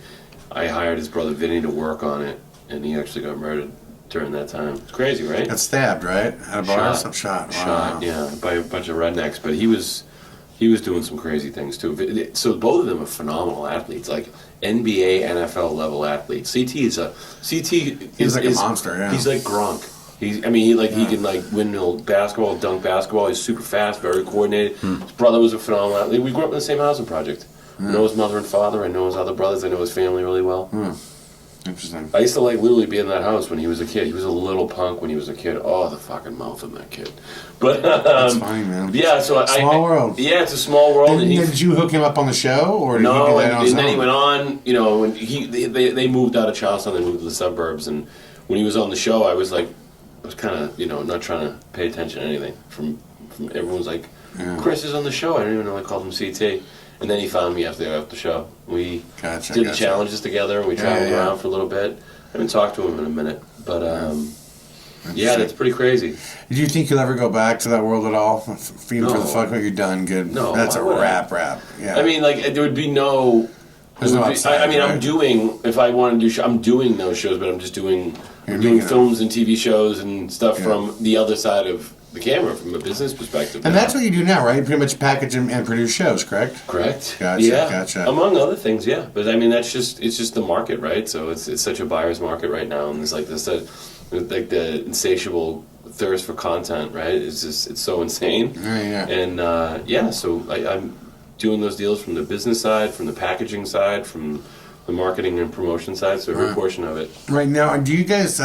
I hired his brother Vinny to work on it, and he actually got murdered during that time. It's crazy, right? Got stabbed, right? At a bar? Shot. Wow. Shot, yeah, by a bunch of rednecks, but he was doing some crazy things too. So both of them are phenomenal athletes, like NBA, NFL level athletes. CT is like a monster, yeah. He's like Gronk. He can like windmill basketball, dunk basketball. He's super fast, very coordinated. His brother was a phenomenal athlete. We grew up in the same housing project. I know his mother and father. I know his other brothers. I know his family really well. Interesting. I used to like literally be in that house when he was a kid. He was a little punk when he was a kid. Oh, the fucking mouth of that kid. But that's funny, man. Yeah, so small world. Yeah, it's a small world. Did you hook him up on the show, or did no? He do that on his and then own? he went on. You know, and they moved out of Charleston. They moved to the suburbs, and when he was on the show, I was kind of, not trying to pay attention to anything. From everyone's like, Chris is on the show. I didn't even know I called him CT. And then he found me after the show. We Gotcha. did the challenges together, and we traveled around for a little bit. I haven't talked to him in a minute, but that's pretty crazy. Do you think you'll ever go back to that world at all? Even for the fuck what you've done, good. No, that's a wrap. Yeah. I mean, like, there would be no... I'm doing, if I want to do I'm doing those shows, but I'm just doing films and TV shows and stuff from the other side of the camera, from a business perspective. And that's what you do now, right? You pretty much package and produce shows, correct? Correct. Gotcha. Among other things, yeah. But I mean, it's just the market, right? So it's such a buyer's market right now, and there's like this, like the insatiable thirst for content, right? It's so insane. Yeah. And so I'm doing those deals from the business side, from the packaging side, from the marketing and promotion side, so every portion of it. Right now, do you guys,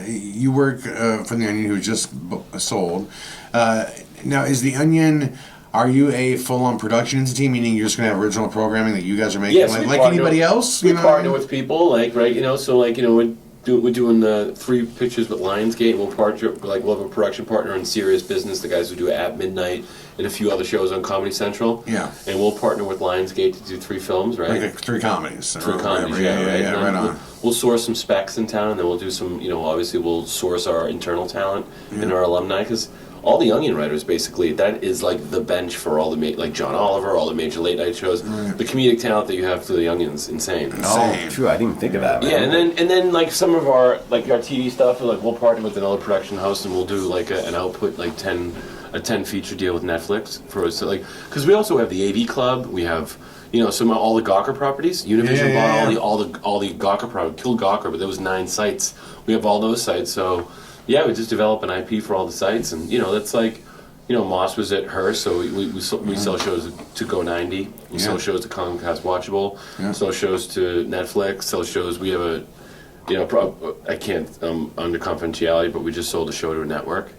you work for The Onion, who just sold. Now, is The Onion, are you a full-on production entity, meaning you're just going to have original programming that you guys are making? Yes, like anybody else? We partner with people, we're doing the 3 pictures with Lionsgate. We'll have a production partner on Serious Business, the guys who do At Midnight, and a few other shows on Comedy Central. Yeah. And we'll partner with Lionsgate to do 3 films, right? Like 3 comedies. 3 comedies, right? Right on. We'll source some specs in town, and then we'll do some, obviously we'll source our internal talent and our alumni, because all the Onion writers, basically, that is like the bench for all the, like John Oliver, all the major late night shows. The comedic talent that you have through the Onion's insane. Oh, true. I didn't even think of that, man. Yeah, and then like some of our TV stuff, like we'll partner with another production house, and we'll do like an output, like a 10 feature deal with Netflix for us, because we also have the AV Club, we have all the Gawker properties. Univision bought all the Gawker properties, killed Gawker, but there was 9 sites. We have all those sites, so yeah, we just develop an IP for all the sites, and that's like, Moss was at Hearst, so we sell shows to Go90, we sell shows to Comcast Watchable, sell shows to Netflix, sell shows. We have I can't under confidentiality, but we just sold a show to a network.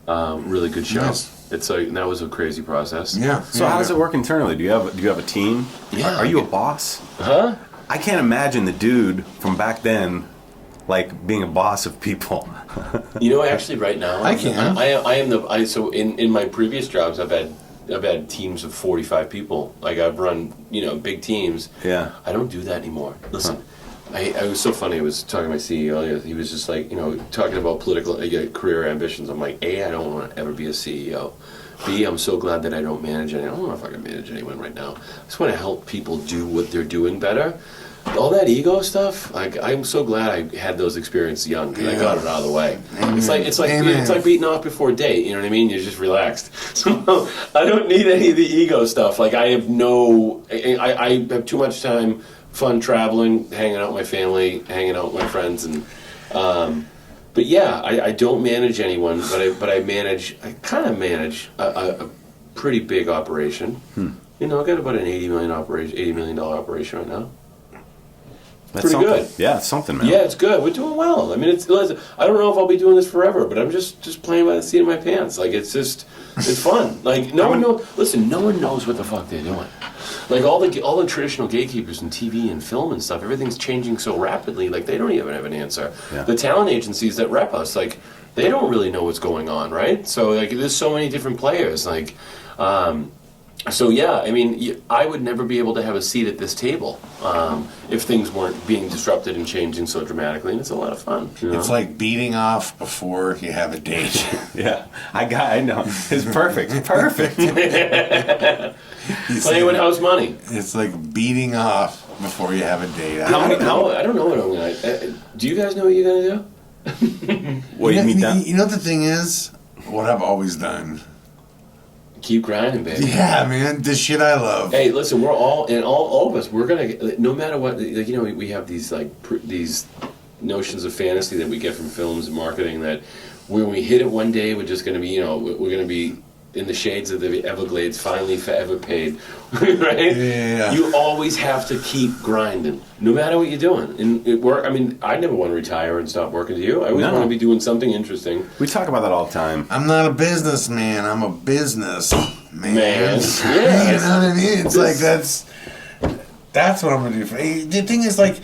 Really good show. Nice. It's like that was a crazy process. Yeah. So how does it work internally? Do you have a team? Yeah. Are you a boss? Huh? I can't imagine the dude from back then, like being a boss of people. Actually, right now I can. So in my previous jobs, I've had teams of 45 people. Like I've run big teams. Yeah. I don't do that anymore. Listen. It was so funny. I was talking to my CEO. He was just like, talking about political career ambitions. I'm like, A, I don't want to ever be a CEO. B, I'm so glad that I don't manage anyone. I don't know if I can manage anyone right now. I just want to help people do what they're doing better. All that ego stuff, I'm so glad I had those experiences young, because I got it out of the way. It's like beating off before a date. You know what I mean? You're just relaxed. So I don't need any of the ego stuff. Like I have too much time. Fun traveling, hanging out with my family, hanging out with my friends, and but yeah, I don't manage anyone, but I kind of manage a pretty big operation. I got about an $80 million operation right now. That's pretty something. good. Yeah, it's something, man. Yeah, it's good. We're doing well. I mean, I don't know if I'll be doing this forever, but I'm just playing by the seat of my pants. Like it's fun. Like no one knows what the fuck they're doing. Like all the traditional gatekeepers in TV and film and stuff, everything's changing so rapidly. Like they don't even have an answer. Yeah. The talent agencies that rep us, like they don't really know what's going on, right? So like there's so many different players. Like, so yeah, I mean, I would never be able to have a seat at this table if things weren't being disrupted and changing so dramatically. And it's a lot of fun. It's like beating off before you have a date. Yeah, I know. It's perfect. Perfect. Playing with house money. It's like beating off before you have a date. I don't know what I'm going to... do you guys know what you're going to do? What, you meet them? You know what the thing is? What I've always done. Keep grinding, baby. Yeah, man. The shit I love. Hey, listen, we're all of us, we're going to... No matter what... we have these, these notions of fantasy that we get from films and marketing that when we hit it one day, we're just going to be, we're going to be in the shades of the Everglades, finally forever paid, right? Yeah. You always have to keep grinding, no matter what you're doing. And I mean, I never want to retire and stop working. Do you? I always want to be doing something interesting. We talk about that all the time. I'm not a businessman. I'm a business man. Yeah. You know what I mean? It's like that's what I'm gonna do. The thing is, like,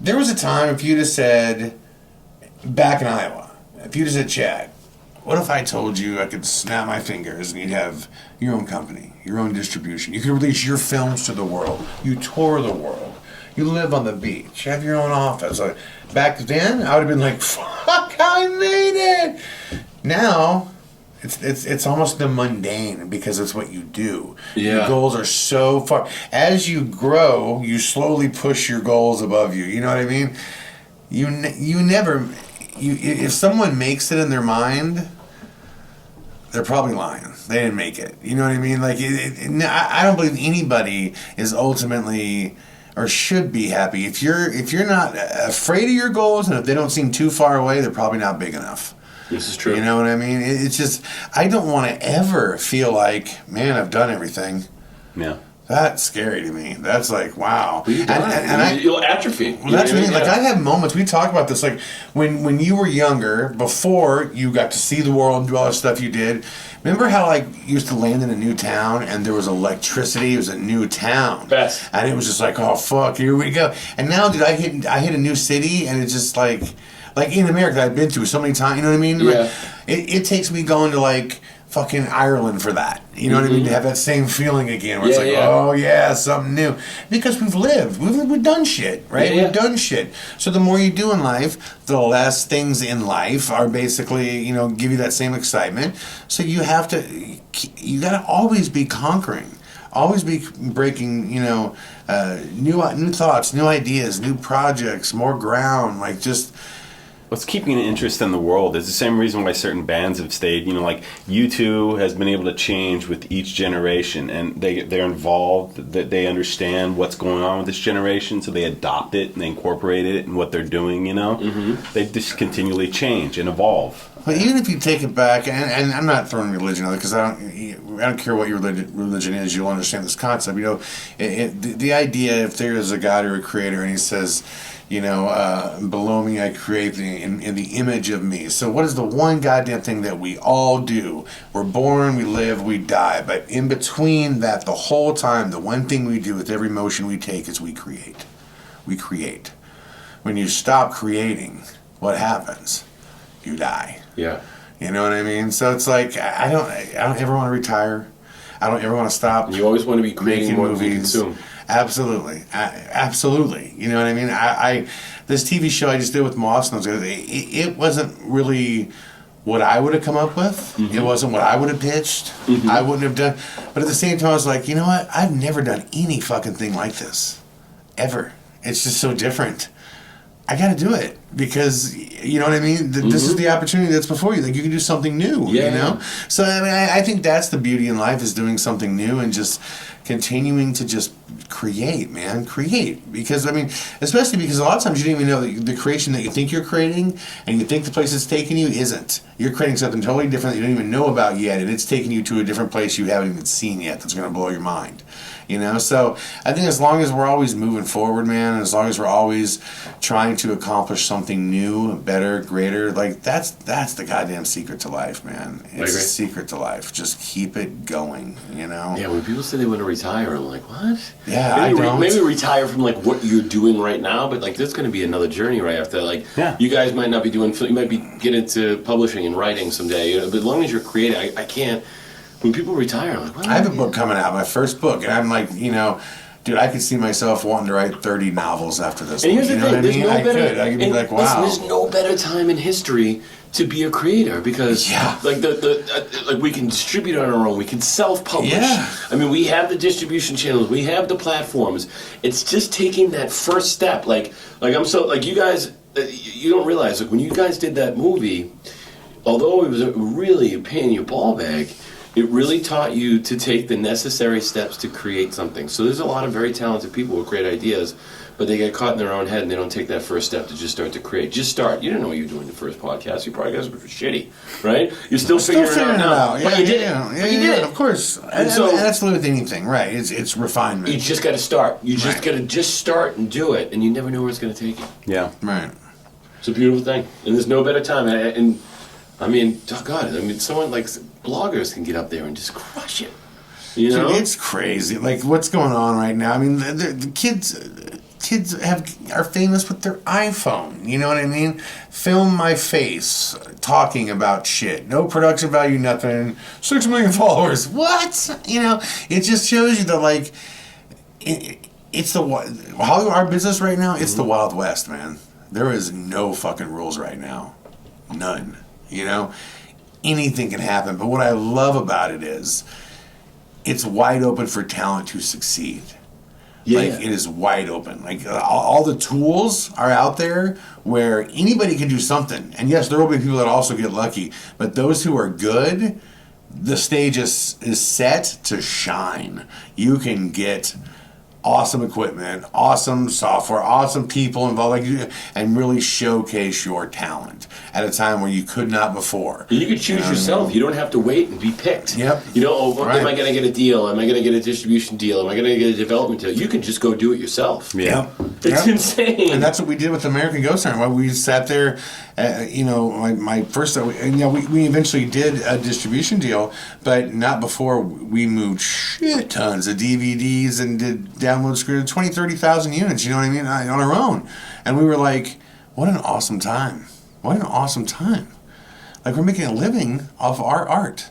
there was a time if you'd have said back in Iowa, if you'd have said, Chad, What if I told you I could snap my fingers and you'd have your own company, your own distribution? You could release your films to the world. You tour the world. You live on the beach. You have your own office. Like, back then, I would have been like, fuck, I made it. Now, it's almost the mundane because it's what you do. Yeah. Your goals are so far. As you grow, you slowly push your goals above you. You know what I mean? If someone makes it in their mind, they're probably lying. They didn't make it. You know what I mean? Like, I don't believe anybody is ultimately or should be happy. If you're not afraid of your goals and if they don't seem too far away, they're probably not big enough. This is true. You know what I mean? It's just, I don't want to ever feel like, man, I've done everything. Yeah. That's scary to me. That's like, wow. Well, you'll atrophy. Well, that's what I mean. Like, I have moments, we talk about this, like, when you were younger, before you got to see the world and do all the stuff you did, remember how, like, you used to land in a new town and there was electricity? It was a new town. Best. And it was just like, oh, fuck, here we go. And now, dude, I hit a new city and it's just like in America that I've been to so many times, you know what I mean? Yeah. It takes me going to, like, fucking Ireland for that. You know what I mean? To have that same feeling again where it's like, oh yeah, something new. Because we've lived. We've done shit, right? Yeah. We've done shit. So the more you do in life, the less things in life are basically, you know, give you that same excitement. So you gotta always be conquering. Always be breaking, you know, new thoughts, new ideas, new projects, more ground, like just... What's keeping an interest in the world is the same reason why certain bands have stayed. You know, like U2 has been able to change with each generation, and they're involved, that they understand what's going on with this generation, so they adopt it and they incorporate it in what they're doing. You know, they just continually change and evolve. But even if you take it back, and I'm not throwing religion out because I don't care what your religion is, you'll understand this concept. You know, the idea, if there is a God or a creator, and he says, you know, below me I create in the image of me. So what is the one goddamn thing that we all do? We're born, we live, we die. But in between that, the whole time, the one thing we do with every motion we take is we create. We create. When you stop creating, what happens? You die. Yeah. You know what I mean? So it's like, I don't ever want to retire. I don't ever want to stop. You always want to be creating more than you consume. Absolutely. Absolutely. You know what I mean? This TV show I just did with Moss, and it wasn't really what I would have come up with. Mm-hmm. It wasn't what I would have pitched. Mm-hmm. I wouldn't have done. But at the same time, I was like, you know what? I've never done any fucking thing like this. Ever. It's just so different. I got to do it because, you know what I mean? This is the opportunity that's before you. Like, you can do something new, you know? So, I mean, I think that's the beauty in life, is doing something new and just continuing to just create, man. Create. Because, I mean, especially because a lot of times you don't even know that the creation that you think you're creating and you think the place it's taking you isn't. You're creating something totally different that you don't even know about yet, and it's taking you to a different place you haven't even seen yet that's going to blow your mind. You know, so I think as long as we're always moving forward, man, and as long as we're always trying to accomplish something new, better, greater, like that's the goddamn secret to life, man. It's the secret to life. Just keep it going, you know? Yeah, when people say they want to retire, I'm like, what? Yeah, maybe retire from like what you're doing right now, but like there's going to be another journey right after. Like, you guys might not be doing, you might be getting into publishing and writing someday, you know, but as long as you're creating, I can't. When people retire, I'm like, what? I have a book coming out, my first book, and I'm like, you know, dude, I could see myself wanting to write 30 novels after this. And here's the thing, there's no better. I could be like, wow. Listen, there's no better time in history to be a creator because, like, like we can distribute on our own, we can self-publish. Yeah. I mean, we have the distribution channels, we have the platforms. It's just taking that first step. Like I'm so like you guys, you don't realize like when you guys did that movie, although it was really a pain in your ball bag. It really taught you to take the necessary steps to create something. So there's a lot of very talented people with great ideas, but they get caught in their own head and they don't take that first step to just start to create. Just start. You didn't know what you were doing the first podcast. Your podcast was shitty, right? You're still figuring it out now. Yeah, but you did it. You did, of course. And so that's with anything, right? It's refinement. You just got to start. You just got to start and do it, and you never know where it's going to take you. Yeah. Right. It's a beautiful thing, and there's no better time. And I mean, oh God, I mean, someone like bloggers can get up there and just crush it. You know? Dude, it's crazy. Like, what's going on right now? I mean, the kids, kids are famous with their iPhone. You know what I mean? Film my face talking about shit. No production value, nothing. 6 million followers. What? You know, it just shows you that, like, it's the Hollywood, our business right now, it's the Wild West, man. There is no fucking rules right now. None. You know? Anything can happen. But what I love about it is it's wide open for talent to succeed. Yeah. Like, it is wide open. Like, all the tools are out there where anybody can do something. And yes, there will be people that also get lucky. But those who are good, the stage is set to shine. You can get awesome equipment, awesome software, awesome people involved, like, and really showcase your talent at a time where you could not before. You could choose yourself. You don't have to wait and be picked. Yep. You know, am I going to get a deal? Am I going to get a distribution deal? Am I going to get a development deal? You can just go do it yourself. Yeah. It's insane. And that's what we did with American Ghost Hunter. We sat there, you know, my first, you know, we eventually did a distribution deal, but not before we moved shit tons of DVDs and did download screen 20, 30,000 units, you know what I mean, on our own. And we were like, what an awesome time. What an awesome time. Like, we're making a living off our art.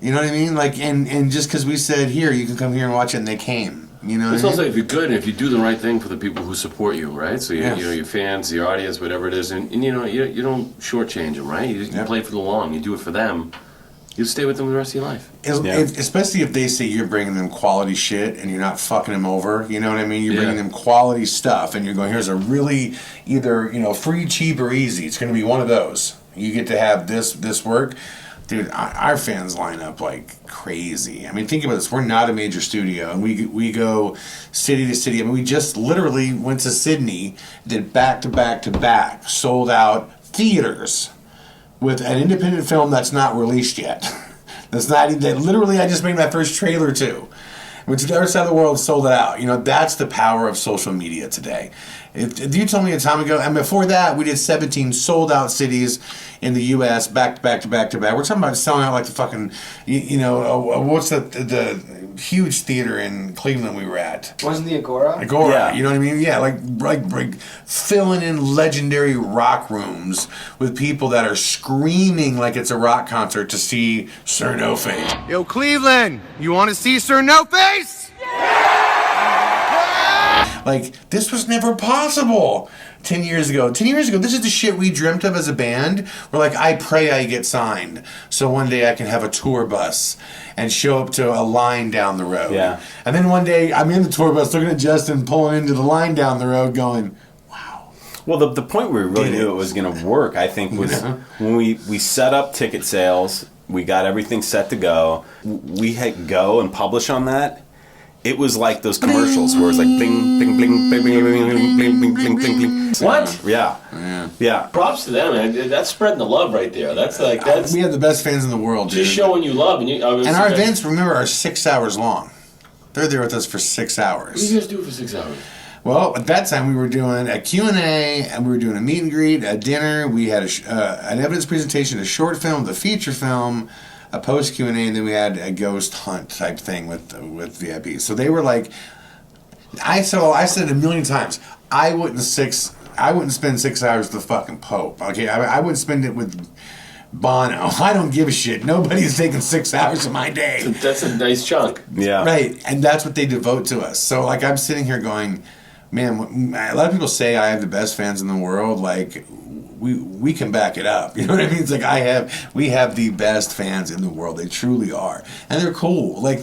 You know what I mean? Like, and just because we said, here, you can come here and watch it, and they came. You know what I mean? Also, if you're good and if you do the right thing for the people who support you, right? So, you know, your fans, your audience, whatever it is, and you know, you don't shortchange them, right? You play for the long. You do it for them. You stay with them the rest of your life. Especially if they say you're bringing them quality shit and you're not fucking them over. You know what I mean? You're bringing them quality stuff, and you're going, here's a really either, you know, free, cheap, or easy. It's going to be one of those. You get to have this work. Dude, our fans line up like crazy. I mean, think about this. We're not a major studio, and we go city to city. I mean, we just literally went to Sydney, did back to back to back, sold out theaters with an independent film that's not released yet. That literally I just made my first trailer to. Went to the other side of the world, sold it out. You know, that's the power of social media today. If you told me a time ago, and before that, we did 17 sold out cities in the U.S. back to back to back to back. We're talking about selling out like the fucking, you know, what's the huge theater in Cleveland we were at? Wasn't the Agora? Agora, yeah. You know what I mean? Yeah, like filling in legendary rock rooms with people that are screaming like it's a rock concert to see Sir No Face. Yo, Cleveland, you want to see Sir No Face? Like, this was never possible 10 years ago. 10 years ago, this is the shit we dreamt of as a band. We're like, I pray I get signed so one day I can have a tour bus and show up to a line down the road. Yeah. And then one day, I'm in the tour bus looking at Justin pulling into the line down the road going, wow. Well, the point where we really knew it was going to work, I think, was when we set up ticket sales, we got everything set to go, we had go and publish on that. It was like those commercials where it's like bling, bling, bling, bling, bling, bling, bling, bling, bling, bling, bling. What? Yeah. Props to them, man. That's spreading the love right there. That's we have the best fans in the world, dude. Just showing you love. And our events, remember, are 6 hours long. They're there with us for 6 hours. What do you guys do for 6 hours? Well, at that time, we were doing a Q&A, and we were doing a meet and greet, a dinner. We had an evidence presentation, a short film, the feature film, a post Q&A, and then we had a ghost hunt type thing with VIPs. So they were like, I said it a million times, I wouldn't spend 6 hours with the fucking Pope. Okay, I wouldn't spend it with Bono. I don't give a shit. Nobody's taking 6 hours of my day. That's a nice chunk. Yeah. Right, and that's what they devote to us. So, like, I'm sitting here going, man, a lot of people say I have the best fans in the world. Like, we can back it up. You know what I mean? It's like we have the best fans in the world. They truly are, and they're cool. Like,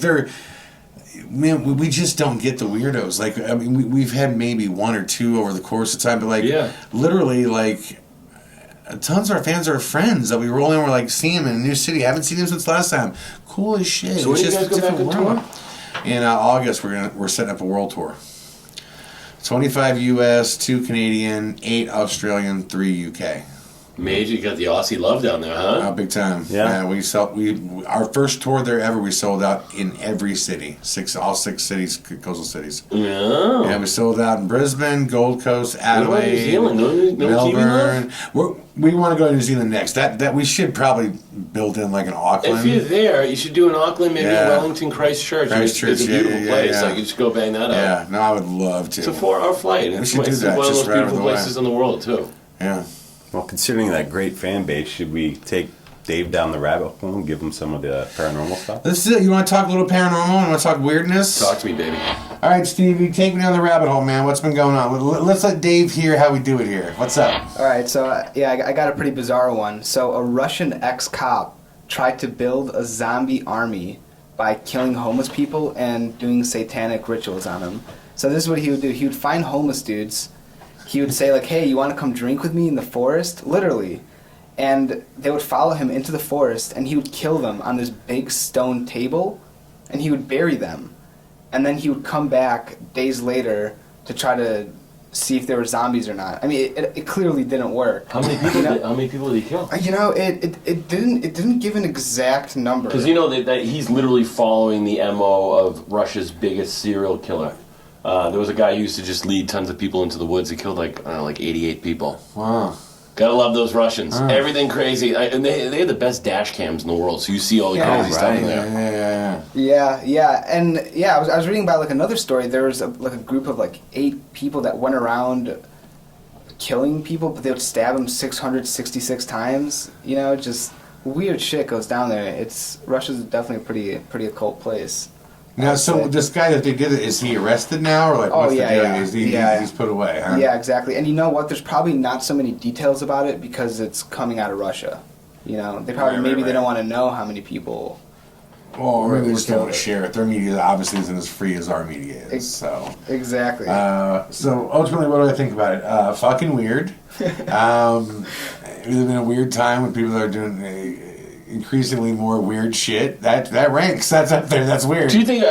we just don't get the weirdos. Like, I mean, we've had maybe one or two over the course of time, but like, literally, like, tons of our fans are friends that we roll in. We're like, see them in a new city. I haven't seen them since last time. Cool as shit. So when do you guys go back on tour? In August, we're setting up a world tour. 25 US, 2 Canadian, 8 Australian, 3 UK. Major, you got the Aussie love down there, huh? Big time. Yeah. Our first tour there ever, we sold out in every city. All 6 cities, coastal cities. Yeah. Yeah, we sold out in Brisbane, Gold Coast, Adelaide, New Zealand? No Melbourne. we want to go to New Zealand next. That we should probably build in like an Auckland. If you're there, you should do an Auckland, maybe Wellington, Christchurch. It's a beautiful place. Yeah. Like you just go bang that out. Yeah, no, I would love to. It's a 4-hour flight. We should do that. One of Just those right over beautiful the way. places in the world too. Yeah. Well, considering that great fan base, should we take Dave down the rabbit hole and give him some of the paranormal stuff? Let's do it. You want to talk a little paranormal? You want to talk weirdness? Talk to me, baby. All right, Stevie, take me down the rabbit hole, man. What's been going on? Let's let Dave hear how we do it here. What's up? All right, so I got a pretty bizarre one. So a Russian ex-cop tried to build a zombie army by killing homeless people and doing satanic rituals on them. So this is what he would do. He would find homeless dudes. He would say, like, hey, you want to come drink with me in the forest? Literally. And they would follow him into the forest, and he would kill them on this big stone table, and he would bury them. And then he would come back days later to try to see if they were zombies or not. I mean, it clearly didn't work. How many people? How many people did he kill? You know, it didn't give an exact number. Because you know that he's literally following the MO of Russia's biggest serial killer. There was a guy who used to just lead tons of people into the woods. He killed like 88 people. Wow. Gotta love those Russians. Everything crazy. And they have the best dash cams in the world, so you see all the crazy stuff in there. Yeah. And I was reading about like another story. There was a group of like 8 people that went around killing people, but they would stab them 666 times. You know, just weird shit goes down there. Russia's definitely a pretty occult place. Now, so this guy that they did it, is he arrested now, or like what's the deal? He's put away, huh? Yeah, exactly. And you know what? There's probably not so many details about it because it's coming out of Russia. You know, they probably they don't want to know how many people. Well, or maybe they just don't want to share it. Their media obviously isn't as free as our media is. So exactly. So ultimately, what do I think about it? Fucking weird. We live in a weird time when people are doing increasingly more weird shit. That ranks. That's up there. That's weird. Do you think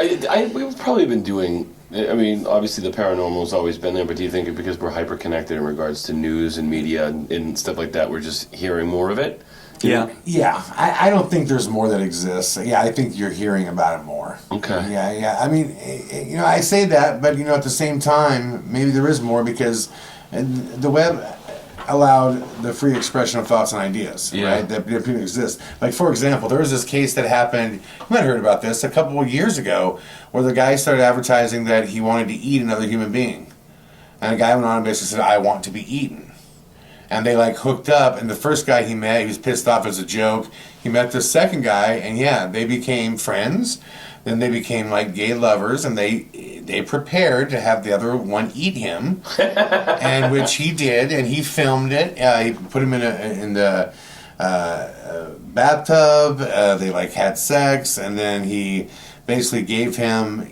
we've probably been doing? I mean, obviously the paranormal has always been there, but do you think because we're hyper connected in regards to news and media and stuff like that, we're just hearing more of it? Yeah. I don't think there's more that exists. Yeah, I think you're hearing about it more. Okay. Yeah. I mean, I say that, but at the same time, maybe there is more because the web allowed the free expression of thoughts and ideas, right? That people exist. Like, for example, there was this case that happened, you might have heard about this, a couple of years ago, where the guy started advertising that he wanted to eat another human being. And a guy went on and basically said, I want to be eaten. And they, hooked up, and the first guy he met, he was pissed off as a joke. He met the second guy, and they became friends. Then they became, gay lovers, and they prepared to have the other one eat him, and which he did, and he filmed it. He put him in the bathtub. They, had sex, and then he basically gave him,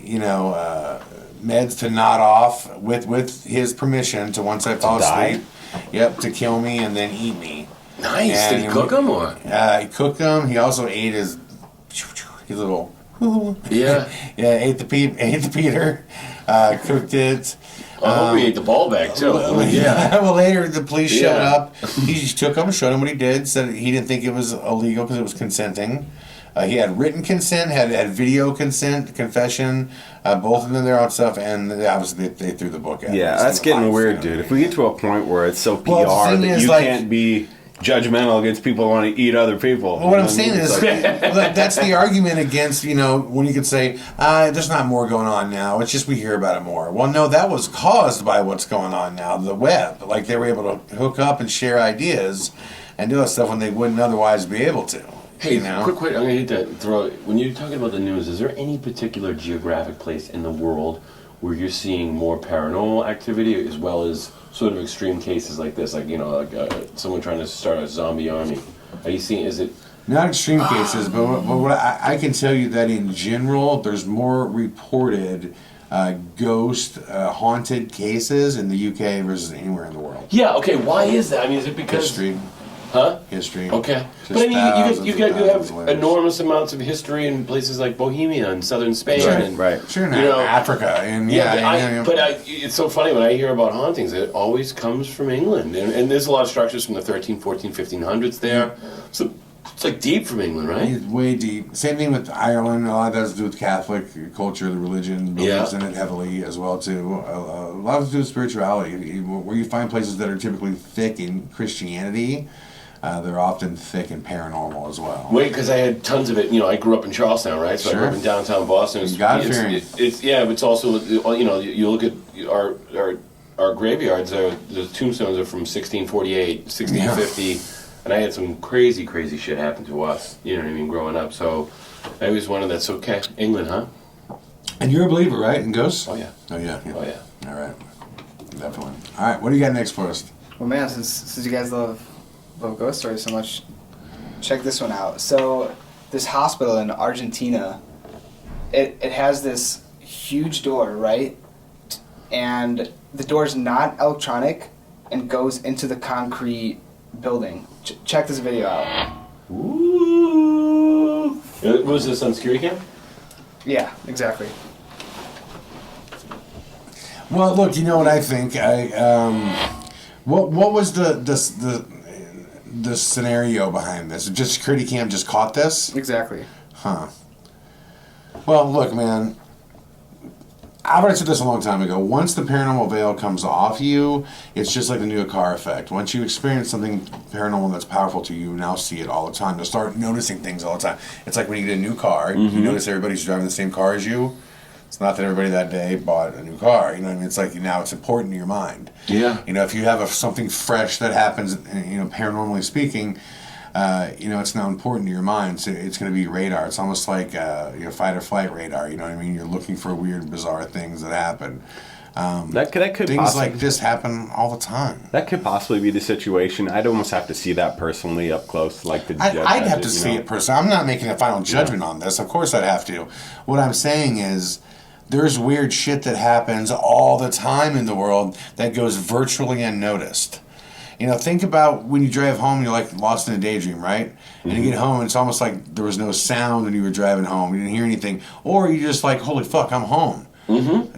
meds to nod off with his permission to once I fall asleep. Yep, to kill me and then eat me. Nice. And did he cook him or? He cooked him. He also ate his little. Yeah. Ate the Peter. Cooked it. I hope he ate the ball back too. Well, later the police showed up. He just took him, showed him what he did. Said he didn't think it was illegal because it was consenting. He had written consent, had video consent, confession, both of them their own stuff, and obviously they threw the book at him. Yeah, that's getting weird, dude. If we get to a point where it's so PR that you can't be judgmental against people who want to eat other people. Well, what I'm saying is, that's the argument against, when you could say, there's not more going on now, it's just we hear about it more. Well, no, that was caused by what's going on now, the web. They were able to hook up and share ideas and do that stuff when they wouldn't otherwise be able to. Hey, quick, I'm going to hit that throw. When you're talking about the news, is there any particular geographic place in the world where you're seeing more paranormal activity as well as sort of extreme cases like this? Someone trying to start a zombie army. Are you seeing, is it... Not extreme cases, but what I can tell you that in general, there's more reported ghost haunted cases in the UK versus anywhere in the world. Yeah, okay, why is that? I mean, is it because... History. Huh? History. Okay. But I mean, you have enormous amounts of history in places like Bohemia and southern Spain. Right. Sure, Africa. And it's so funny when I hear about hauntings, it always comes from England. And there's a lot of structures from the 13, 14, 1500s there. So It's like deep from England, right? It's way deep. Same thing with Ireland. A lot of that has to do with Catholic culture, the religion believes in it heavily as well too. A lot to do with spirituality. Where you find places that are typically thick in Christianity, they're often thick in paranormal as well. Wait, because I had tons of it. I grew up in Charlestown, right? So I grew up in downtown Boston. It's also, you look at our graveyards. The tombstones are from 1648, 1650. And I had some crazy, crazy shit happen to us, you know what I mean, growing up. So I always wondered, that's okay. England, huh? And you're a believer, right, in ghosts? Oh, yeah. Oh, yeah. Oh, yeah. All right. Definitely. All right, what do you got next for us? Well, man, since you guys love ghost stories so much, check this one out. So this hospital in Argentina, it has this huge door, right? And the door's not electronic and goes into the concrete building. Check this video out. Ooh. Was this on Security Cam? Yeah, exactly. Well, look, you know what I think. What was the scenario behind this? Just Security Cam just caught this? Exactly. Huh. Well, look, man. I've already said this a long time ago. Once the paranormal veil comes off you, it's just like the new car effect. Once you experience something paranormal that's powerful to you, you now see it all the time. You'll start noticing things all the time. It's like when you get a new car, you notice everybody's driving the same car as you. It's not that everybody that day bought a new car. You know what I mean? It's like now it's important to your mind. Yeah. If you have something fresh that happens, paranormally speaking, it's now important to your mind. So it's going to be radar. It's almost like fight or flight radar. You know what I mean? You're looking for weird, bizarre things that happen. That could things like this happen all the time. That could possibly be the situation. I'd almost have to see that personally up close, like the judge. I'd have to see it personally. I'm not making a final judgment on this. Of course, I'd have to. What I'm saying is, there's weird shit that happens all the time in the world that goes virtually unnoticed. Think about when you drive home, you're like lost in a daydream, right? And you get home, and it's almost like there was no sound when you were driving home. You didn't hear anything. Or you're just like, holy fuck, I'm home.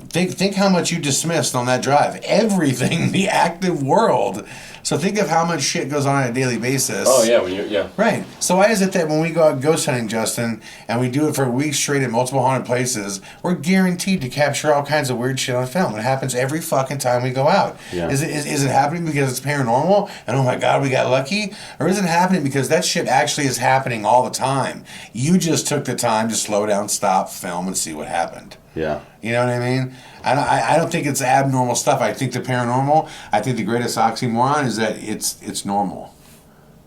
Think how much you dismissed on that drive. Everything, the active world. So think of how much shit goes on a daily basis. Oh, yeah. Right. So why is it that when we go out ghost hunting, Justin, and we do it for weeks straight in multiple haunted places, we're guaranteed to capture all kinds of weird shit on film? It happens every fucking time we go out. Yeah. Is it happening because it's paranormal and oh my god, we got lucky? Or is it happening because that shit actually is happening all the time? You just took the time to slow down, stop, film, and see what happened. Yeah. You know what I mean? I don't think it's abnormal stuff. I think the paranormal, I think the greatest oxymoron is that it's normal.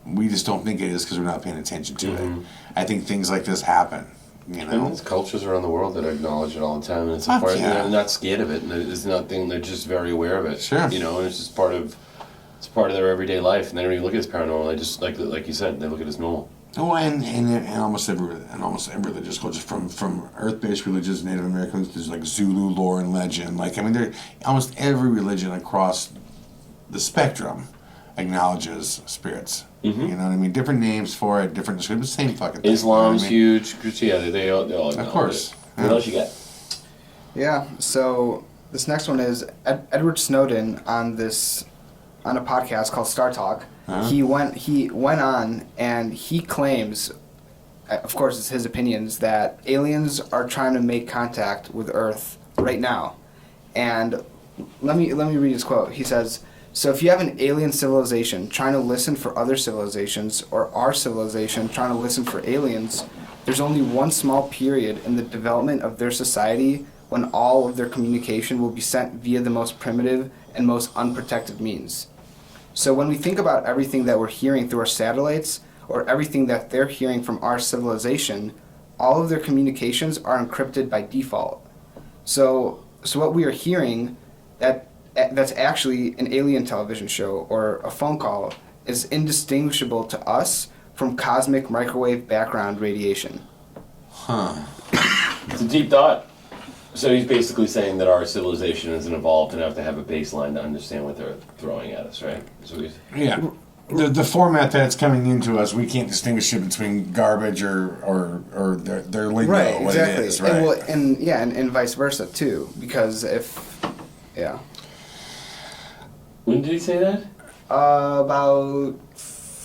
We just don't think it is because we're not paying attention to it. I think things like this happen. And there's cultures around the world that acknowledge it all the time, and it's they're not scared of it. And it's nothing. They're just very aware of it. Sure. And it's just part of their everyday life, and they don't even look at it as paranormal. They just like you said, they look at it as normal. Oh, and almost every religious culture, from Earth-based religions, Native Americans, there's like Zulu lore and legend. Almost every religion across the spectrum acknowledges spirits. You know what I mean? Different names for it, different descriptions, same fucking thing. Islam's huge. Yeah, they all acknowledge of course. it. What else you got? Yeah. So this next one is Edward Snowden on a podcast called Star Talk. He went on and he claims, of course it's his opinions, that aliens are trying to make contact with Earth right now. And let me read his quote. He says, "So if you have an alien civilization trying to listen for other civilizations, or our civilization trying to listen for aliens, there's only one small period in the development of their society when all of their communication will be sent via the most primitive and most unprotected means. So when we think about everything that we're hearing through our satellites, or everything that they're hearing from our civilization, all of their communications are encrypted by default. So what we are hearing, that's actually an alien television show or a phone call, is indistinguishable to us from cosmic microwave background radiation." It's a deep thought. So he's basically saying that our civilization isn't evolved enough to have a baseline to understand what they're throwing at us, right? Yeah. The format that it's coming into us, we can't distinguish it between garbage or their lingo, right, what exactly. it is, right? And vice versa too, because When did he say that? About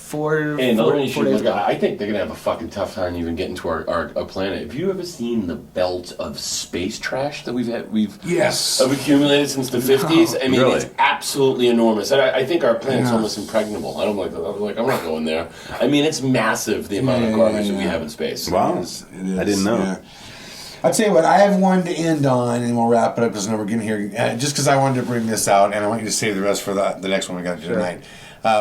4 days ago. ago. I think they're gonna have a fucking tough time even getting to our planet. Have you ever seen the belt of space trash that we've accumulated since the 50s? I mean, it's absolutely enormous. And I think our planet's almost impregnable. I'm not going there. I mean, it's massive, the amount of garbage that we have in space. Wow. It is. I didn't know. Yeah. I'll tell you what, I have one to end on, and we'll wrap it up because we're getting here. Just because I wanted to bring this out, and I want you to save the rest for the next one we got to do tonight.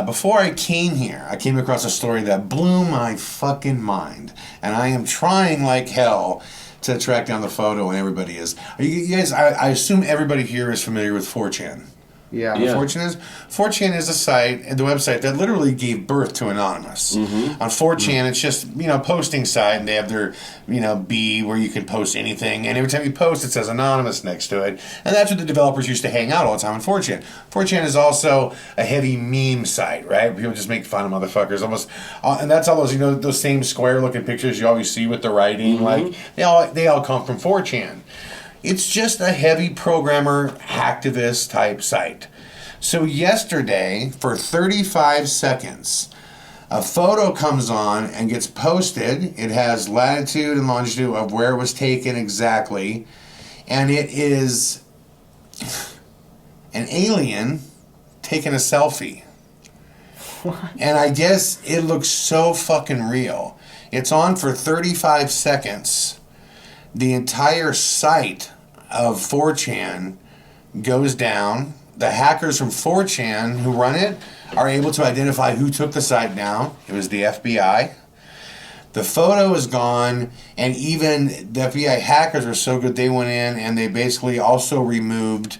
Before I came here, I came across a story that blew my fucking mind, and I am trying like hell to track down the photo, and everybody is. Are you guys? I assume everybody here is familiar with 4chan. Yeah. 4chan is a site, the website that literally gave birth to Anonymous. Mm-hmm. On 4chan, it's just a posting site, and they have their B where you can post anything, and every time you post, it says Anonymous next to it, and that's what the developers used to hang out all the time on 4chan. 4chan is also a heavy meme site, right? People just make fun of motherfuckers, almost, and that's all those those same square-looking pictures you always see with the writing, like they all come from 4chan. It's just a heavy programmer, hacktivist type site. So yesterday, for 35 seconds, a photo comes on and gets posted. It has latitude and longitude of where it was taken exactly. And it is an alien taking a selfie. What? And I guess it looks so fucking real. It's on for 35 seconds. The entire site of 4chan goes down. The hackers from 4chan who run it are able to identify who took the site down. It was the FBI. The photo is gone, and even the FBI hackers were so good they went in and they basically also removed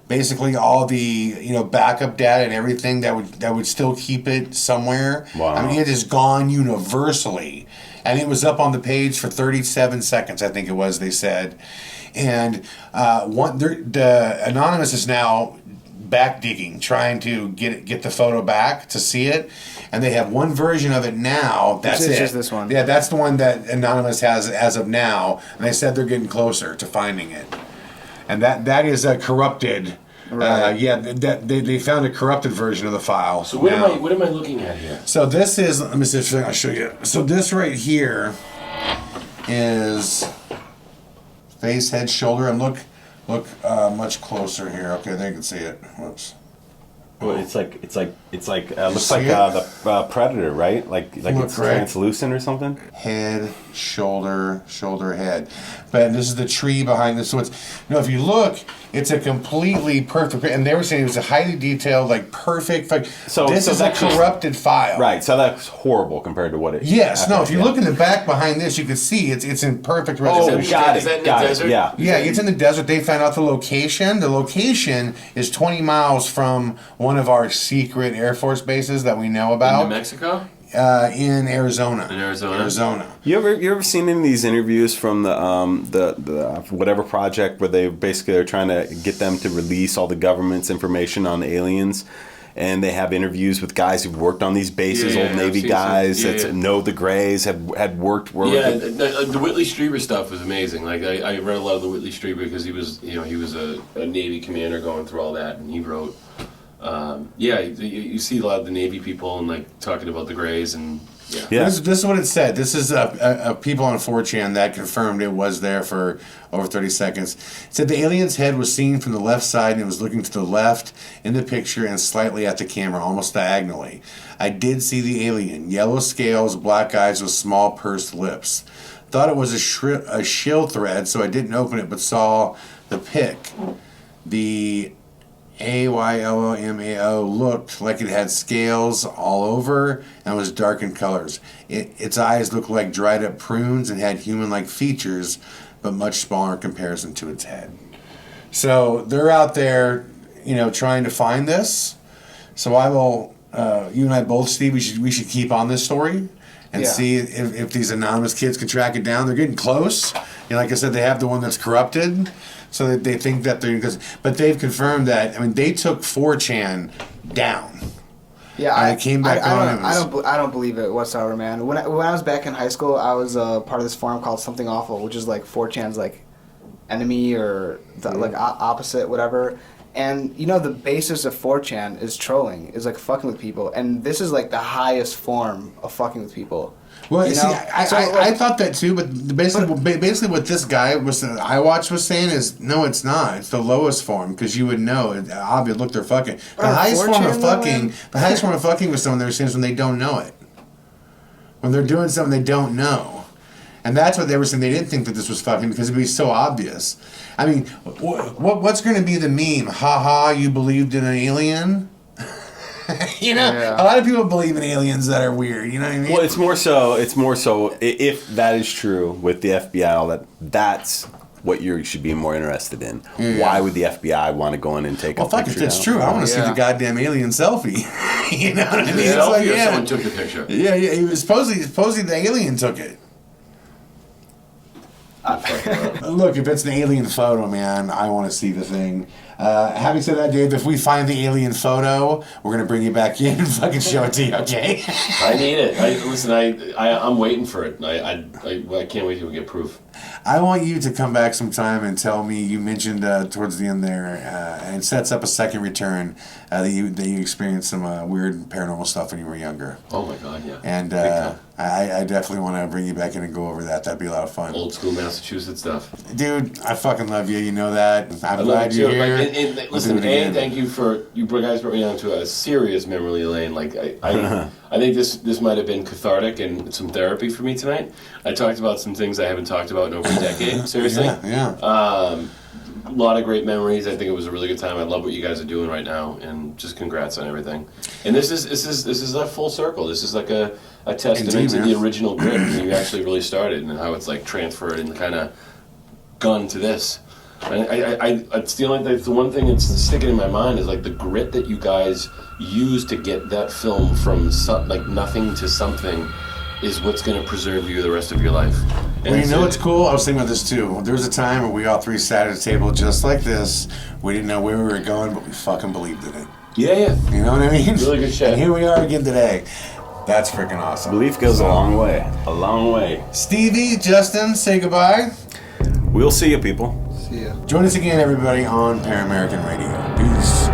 basically all the backup data and everything that would still keep it somewhere. Wow. I mean, it is gone universally. And it was up on the page for 37 seconds, I think it was, they said. And the Anonymous is now back digging, trying to get the photo back to see it. And they have one version of it now. That's it. Just this one. Yeah, that's the one that Anonymous has as of now. And they said they're getting closer to finding it. And that is a corrupted... Right. They found a corrupted version of the file. So what am I looking at here? So this is, let me see if I'll show you. So this right here is face, head, shoulder, and look much closer here. Okay, there you can see it. Whoops. Well, it looks like the Predator, right? Like it's translucent or something. Head, shoulder, head. But this is the tree behind this. So it's if you look, it's a completely perfect. And they were saying it was a highly detailed, perfect. This is a corrupted file, right? So that's horrible compared to what it. Yes. No. If you look in the back behind this, you can see it's in perfect resolution. Oh, got it. Is that in the desert? Yeah. Yeah, it's in the desert. They found out the location. The location is 20 miles from one of our secret Air Force bases that we know about. In New Mexico? In Arizona. In Arizona. You ever seen any of these interviews from the whatever project where they basically are trying to get them to release all the government's information on aliens? And they have interviews with guys who've worked on these bases, old Navy guys that know the Greys, had worked. The Whitley Strieber stuff was amazing. Like I read a lot of the Whitley Strieber because he was a Navy commander going through all that, and he wrote. You see a lot of the Navy people and talking about the Greys and. Yeah. This is what it said. This is people on 4chan that confirmed it was there for over 30 seconds. It said the alien's head was seen from the left side and it was looking to the left in the picture and slightly at the camera, almost diagonally. I did see the alien. Yellow scales, black eyes with small pursed lips. Thought it was a shill thread, so I didn't open it, but saw the pic. The AYLOMAO looked like it had scales all over and was dark in colors. Its eyes looked like dried up prunes and had human-like features, but much smaller in comparison to its head. So they're out there, trying to find this. So I will, you and I both, Steve, we should keep on this story and see if these anonymous kids can track it down. They're getting close. Like I said, they have the one that's corrupted. So that they think that but they've confirmed that. I mean, they took 4chan down. Yeah, I came back on. I don't believe it whatsoever, man. When I was back in high school, I was part of this forum called Something Awful, which is 4chan's enemy or opposite, whatever. And you know the basis of 4chan is trolling, is like fucking with people, and this is like the highest form of fucking with people. Well, see, I thought that too, but basically what this guy iWatch was saying is, no, it's not. It's the lowest form, because you would know. Obviously, look, they're fucking. The highest form of fucking with someone they're saying is when they don't know it. When they're doing something they don't know. And that's what they were saying. They didn't think that this was fucking because it would be so obvious. I mean, what's going to be the meme? Ha ha, you believed in an alien? You know, a lot of people believe in aliens that are weird. You know what I mean? Well, it's more so if that is true with the FBI, all that's what you should be more interested in. Yeah. Why would the FBI want to go in and take a picture? Well, fuck, if it's true, I want to see the goddamn alien selfie. You know what I mean? The selfie or someone took the picture? Yeah. He was supposedly the alien took it. Look, if it's an alien photo, man, I want to see the thing. Having said that, Dave, if we find the alien photo, we're gonna bring you back in and fucking show it to you, okay? I need it. I'm waiting for it. I can't wait till we get proof. I want you to come back sometime and tell me. You mentioned towards the end there, and it sets up a second return that you experienced some weird paranormal stuff when you were younger. Oh my god, yeah. And I definitely want to bring you back in and go over that. That'd be a lot of fun. Old school Massachusetts stuff. Dude, I fucking love you. You know that. I'm glad you're here. Listen, thank you for you guys brought me down to a serious memory lane. Like I think this might have been cathartic and some therapy for me tonight. I talked about some things I haven't talked about in over a decade. Seriously, yeah. A lot of great memories. I think it was a really good time. I love what you guys are doing right now, and just congrats on everything. And this is a full circle. This is like a testament to the original grit when you actually really started, and how it's like transferred and kind of gone to this. It's the one thing that's sticking in my mind is like the grit that you guys use to get that film from like nothing to something is what's going to preserve you the rest of your life. And well, you know what's cool? I was thinking about this too. There was a time where we all three sat at a table just like this. We didn't know where we were going, but we fucking believed in it. Yeah. You know what I mean? Really good shit. And here we are again today. That's freaking awesome. Belief goes a long way. A long way. Stevie, Justin, say goodbye. We'll see you, people. See ya. Join us again, everybody, on PARAMERICAN Radio. Peace.